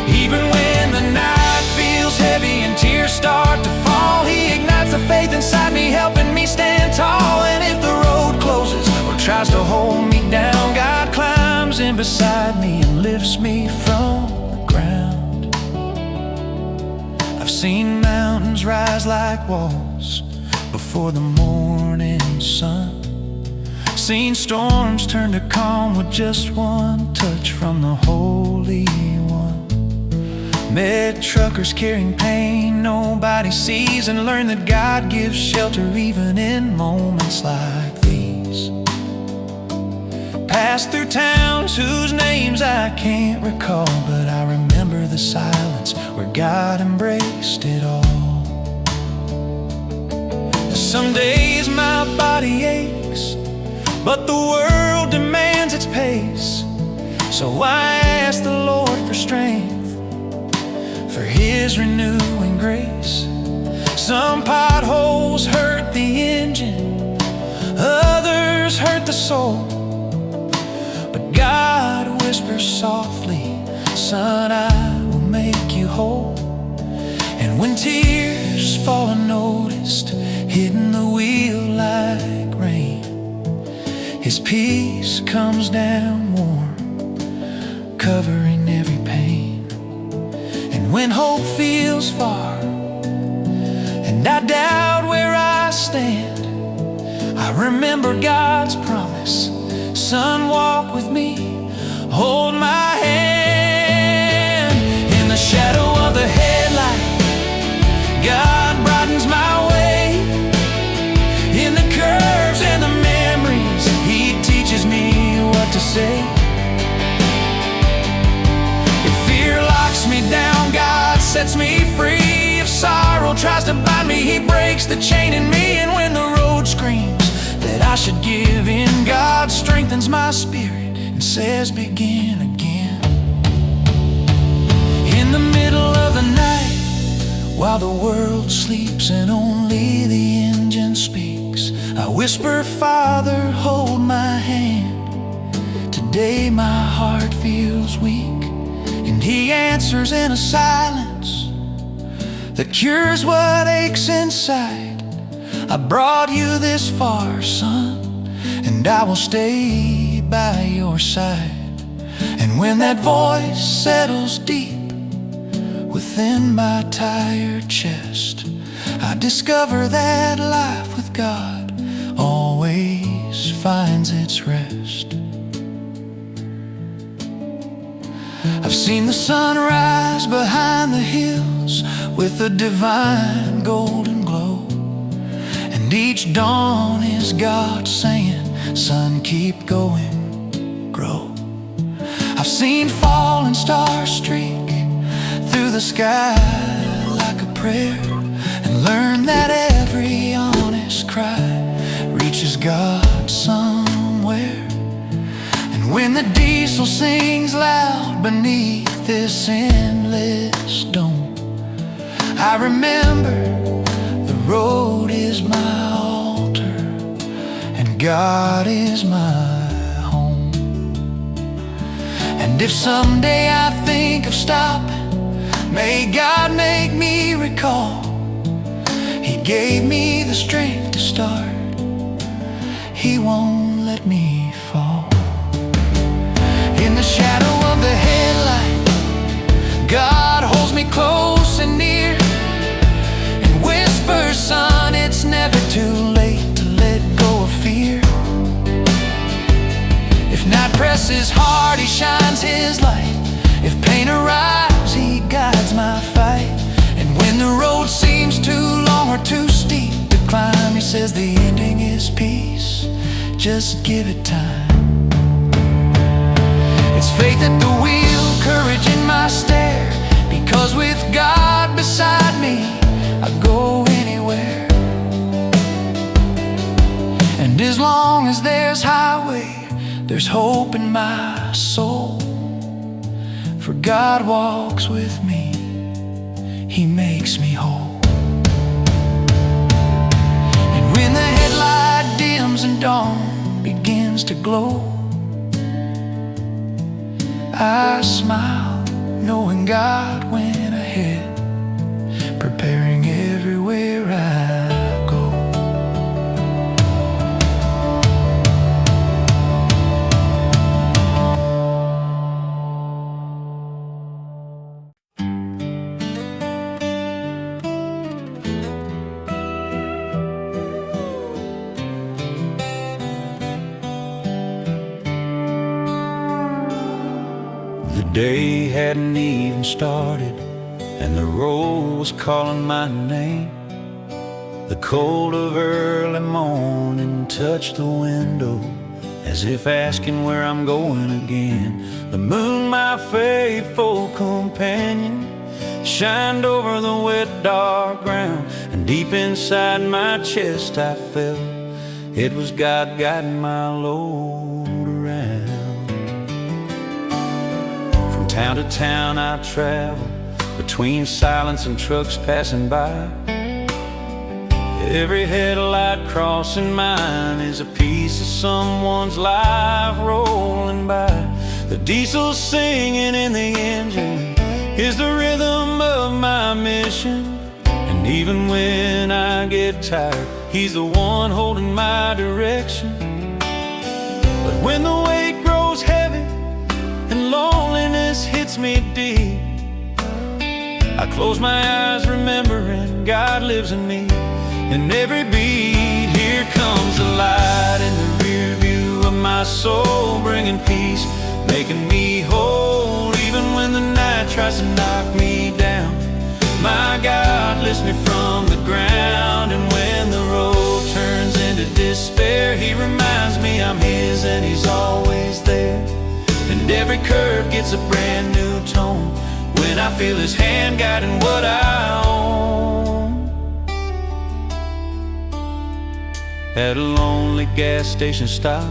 Even when the night feels heavy and tears start to fall, he ignites the faith inside me, helping me stand tall. And if the road closes or tries to hold me down, God climbs in beside me and lifts me from the ground. I've seen mountains rise like walls before the morning sun, seen storms turn to calm with just one touch from the Holy One. Met truckers carrying pain nobody sees, and learned that God gives shelter even in moments like these. Passed through towns whose names I can't recall, but I remember the silence where God embraced it all. Some days my body aches, but the world demands its pace. So I ask the Lord for strength, for his renewing grace. Some potholes hurt the engine, others hurt the soul, but God whispers softly, son, I will make you whole. And when tears fall unnoticed, hitting the wheel like rain, his peace comes down warm, covering every pain. And when hope feels far and I doubt where I stand, I remember God's promise, son, walk with me, hold my hand. In the shadow of the headlight, God brightens my way. In the curves and the memories, he teaches me what to say. If fear locks me down, God sets me free. If sorrow tries to bind me, he breaks the chain in me. And when the road screams that I should give in, God strengthens my spirit and says, begin again. In the middle of the night, while the world sleeps and only the engine speaks, I whisper, Father, hold my hand. Today my heart feels weak, and he answers in a silence that cures what aches inside. I brought you this far, son, and I will stay by your side. And when that voice settles deep within my tired chest, I discover that life with God always finds its rest. I've seen the sun rise behind the hills with a divine golden glow, and each dawn is God saying, son, keep going, grow. I've seen falling stars streak through the sky like a prayer, and learned that every honest cry reaches God somewhere. And when the diesel sings loud beneath this endless dome, I remember the road is my altar and God is my home. And if someday I think of stopping, may God make me recall he gave me the strength to start, he won't let me fall. In the shadow of the headlight, God holds me close and near and whispers, son, it's never too late to let go of fear. If night presses hard, He shines His light. If pain arrives, He guides my fight. And when the road seems too long or too steep to climb, He says the ending is peace, just give it time. It's faith at the wheel, courage in my stare, because with God beside me, I go anywhere. And as long as there's highway, there's hope in my soul. For God walks with me, He makes me whole. And when the headlight dims and dawn begins to glow, I smile, knowing God went ahead, preparing everywhere I go. The day hadn't even started, and the road was calling my name. The cold of early morning touched the window, as if asking where I'm going again. The moon, my faithful companion, shined over the wet, dark ground, and deep inside my chest I felt it was God guiding my load around. Town to town I travel, between silence and trucks passing by. Every headlight crossing mine is a piece of someone's life rolling by. The diesel singing in the engine is the rhythm of my mission. And even when I get tired, He's the one holding my direction. But when the weight grows heavy and loneliness hits me deep, I close my eyes remembering God lives in me. In every beat, here comes the light in the rear view of my soul, bringing peace, making me whole. Even when the night tries to knock me down, my God lifts me from the ground. And when the road turns into despair, He reminds me I'm His and He's always there. And every curve gets a brand new tone when I feel His hand guiding what I own. At a lonely gas station stop,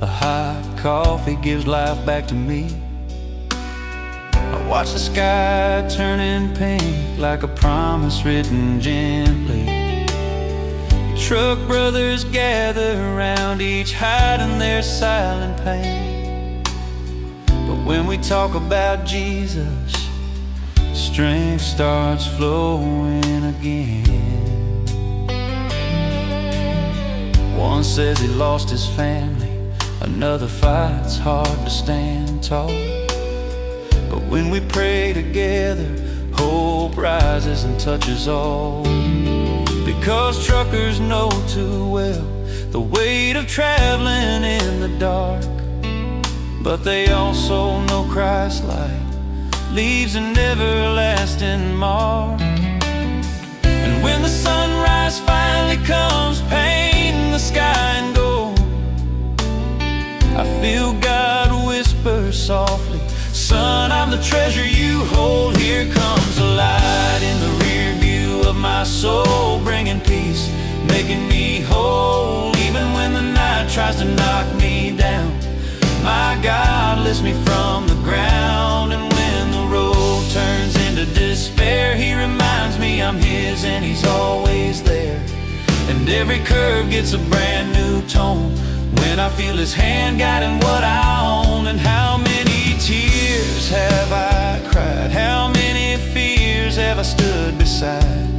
a hot coffee gives life back to me. I watch the sky turning pink like a promise written gently. Truck brothers gather around, each hiding their silent pain. When we talk about Jesus, strength starts flowing again. One says he lost his family, another fights hard to stand tall. But when we pray together, hope rises and touches all. Because truckers know too well the weight of traveling in the dark, but they also know Christ's light leaves an everlasting mark. And when the sunrise finally comes, painting the sky in gold, I feel God whisper softly, son, I'm the treasure you hold. Here comes the light in the rear view of my soul, bringing peace, making me whole. Even when the night tries to knock me down, my God lifts me from the ground. And when the road turns into despair, He reminds me I'm His and He's always there. And every curve gets a brand new tone when I feel His hand guiding what I own. And how many tears have I cried, how many fears have I stood beside,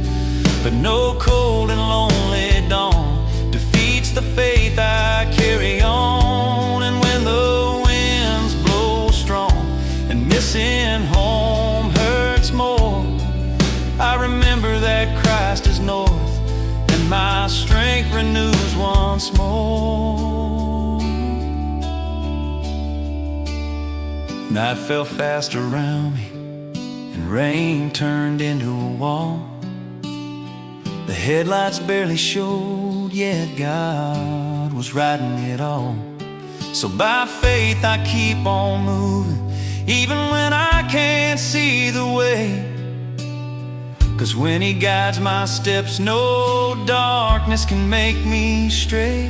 but no cold and lonely dawn defeats the faith I carry on. And when the winds blow strong and missing home hurts renews once more. Night fell fast around me, and rain turned into a wall. The headlights barely showed, yet God was riding it all. So by faith I keep on moving, even when I can't see the way. 'Cause when He guides my steps, no darkness can make me stray.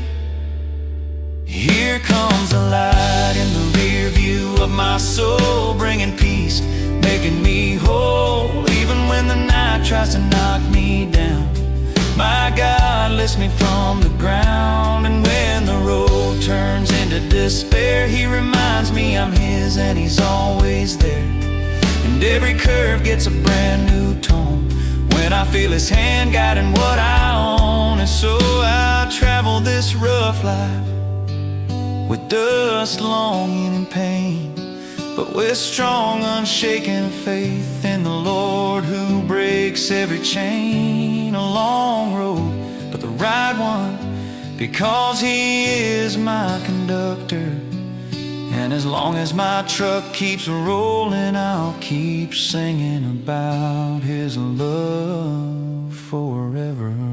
Here comes the light in the rear view of my soul, bringing peace, making me whole, even when the night tries to knock me down. My God lifts me from the ground, and when the road turns into despair, He reminds me I'm His and He's always there. And every curve gets a brand new tone when I feel His hand guiding what I own. And so I travel this rough life with dust, longing, and pain, but with strong, unshaken faith in the Lord who breaks every chain. A long road, but the right one, because He is my conductor. And as long as my truck keeps rolling, I'll keep singing about His love forever.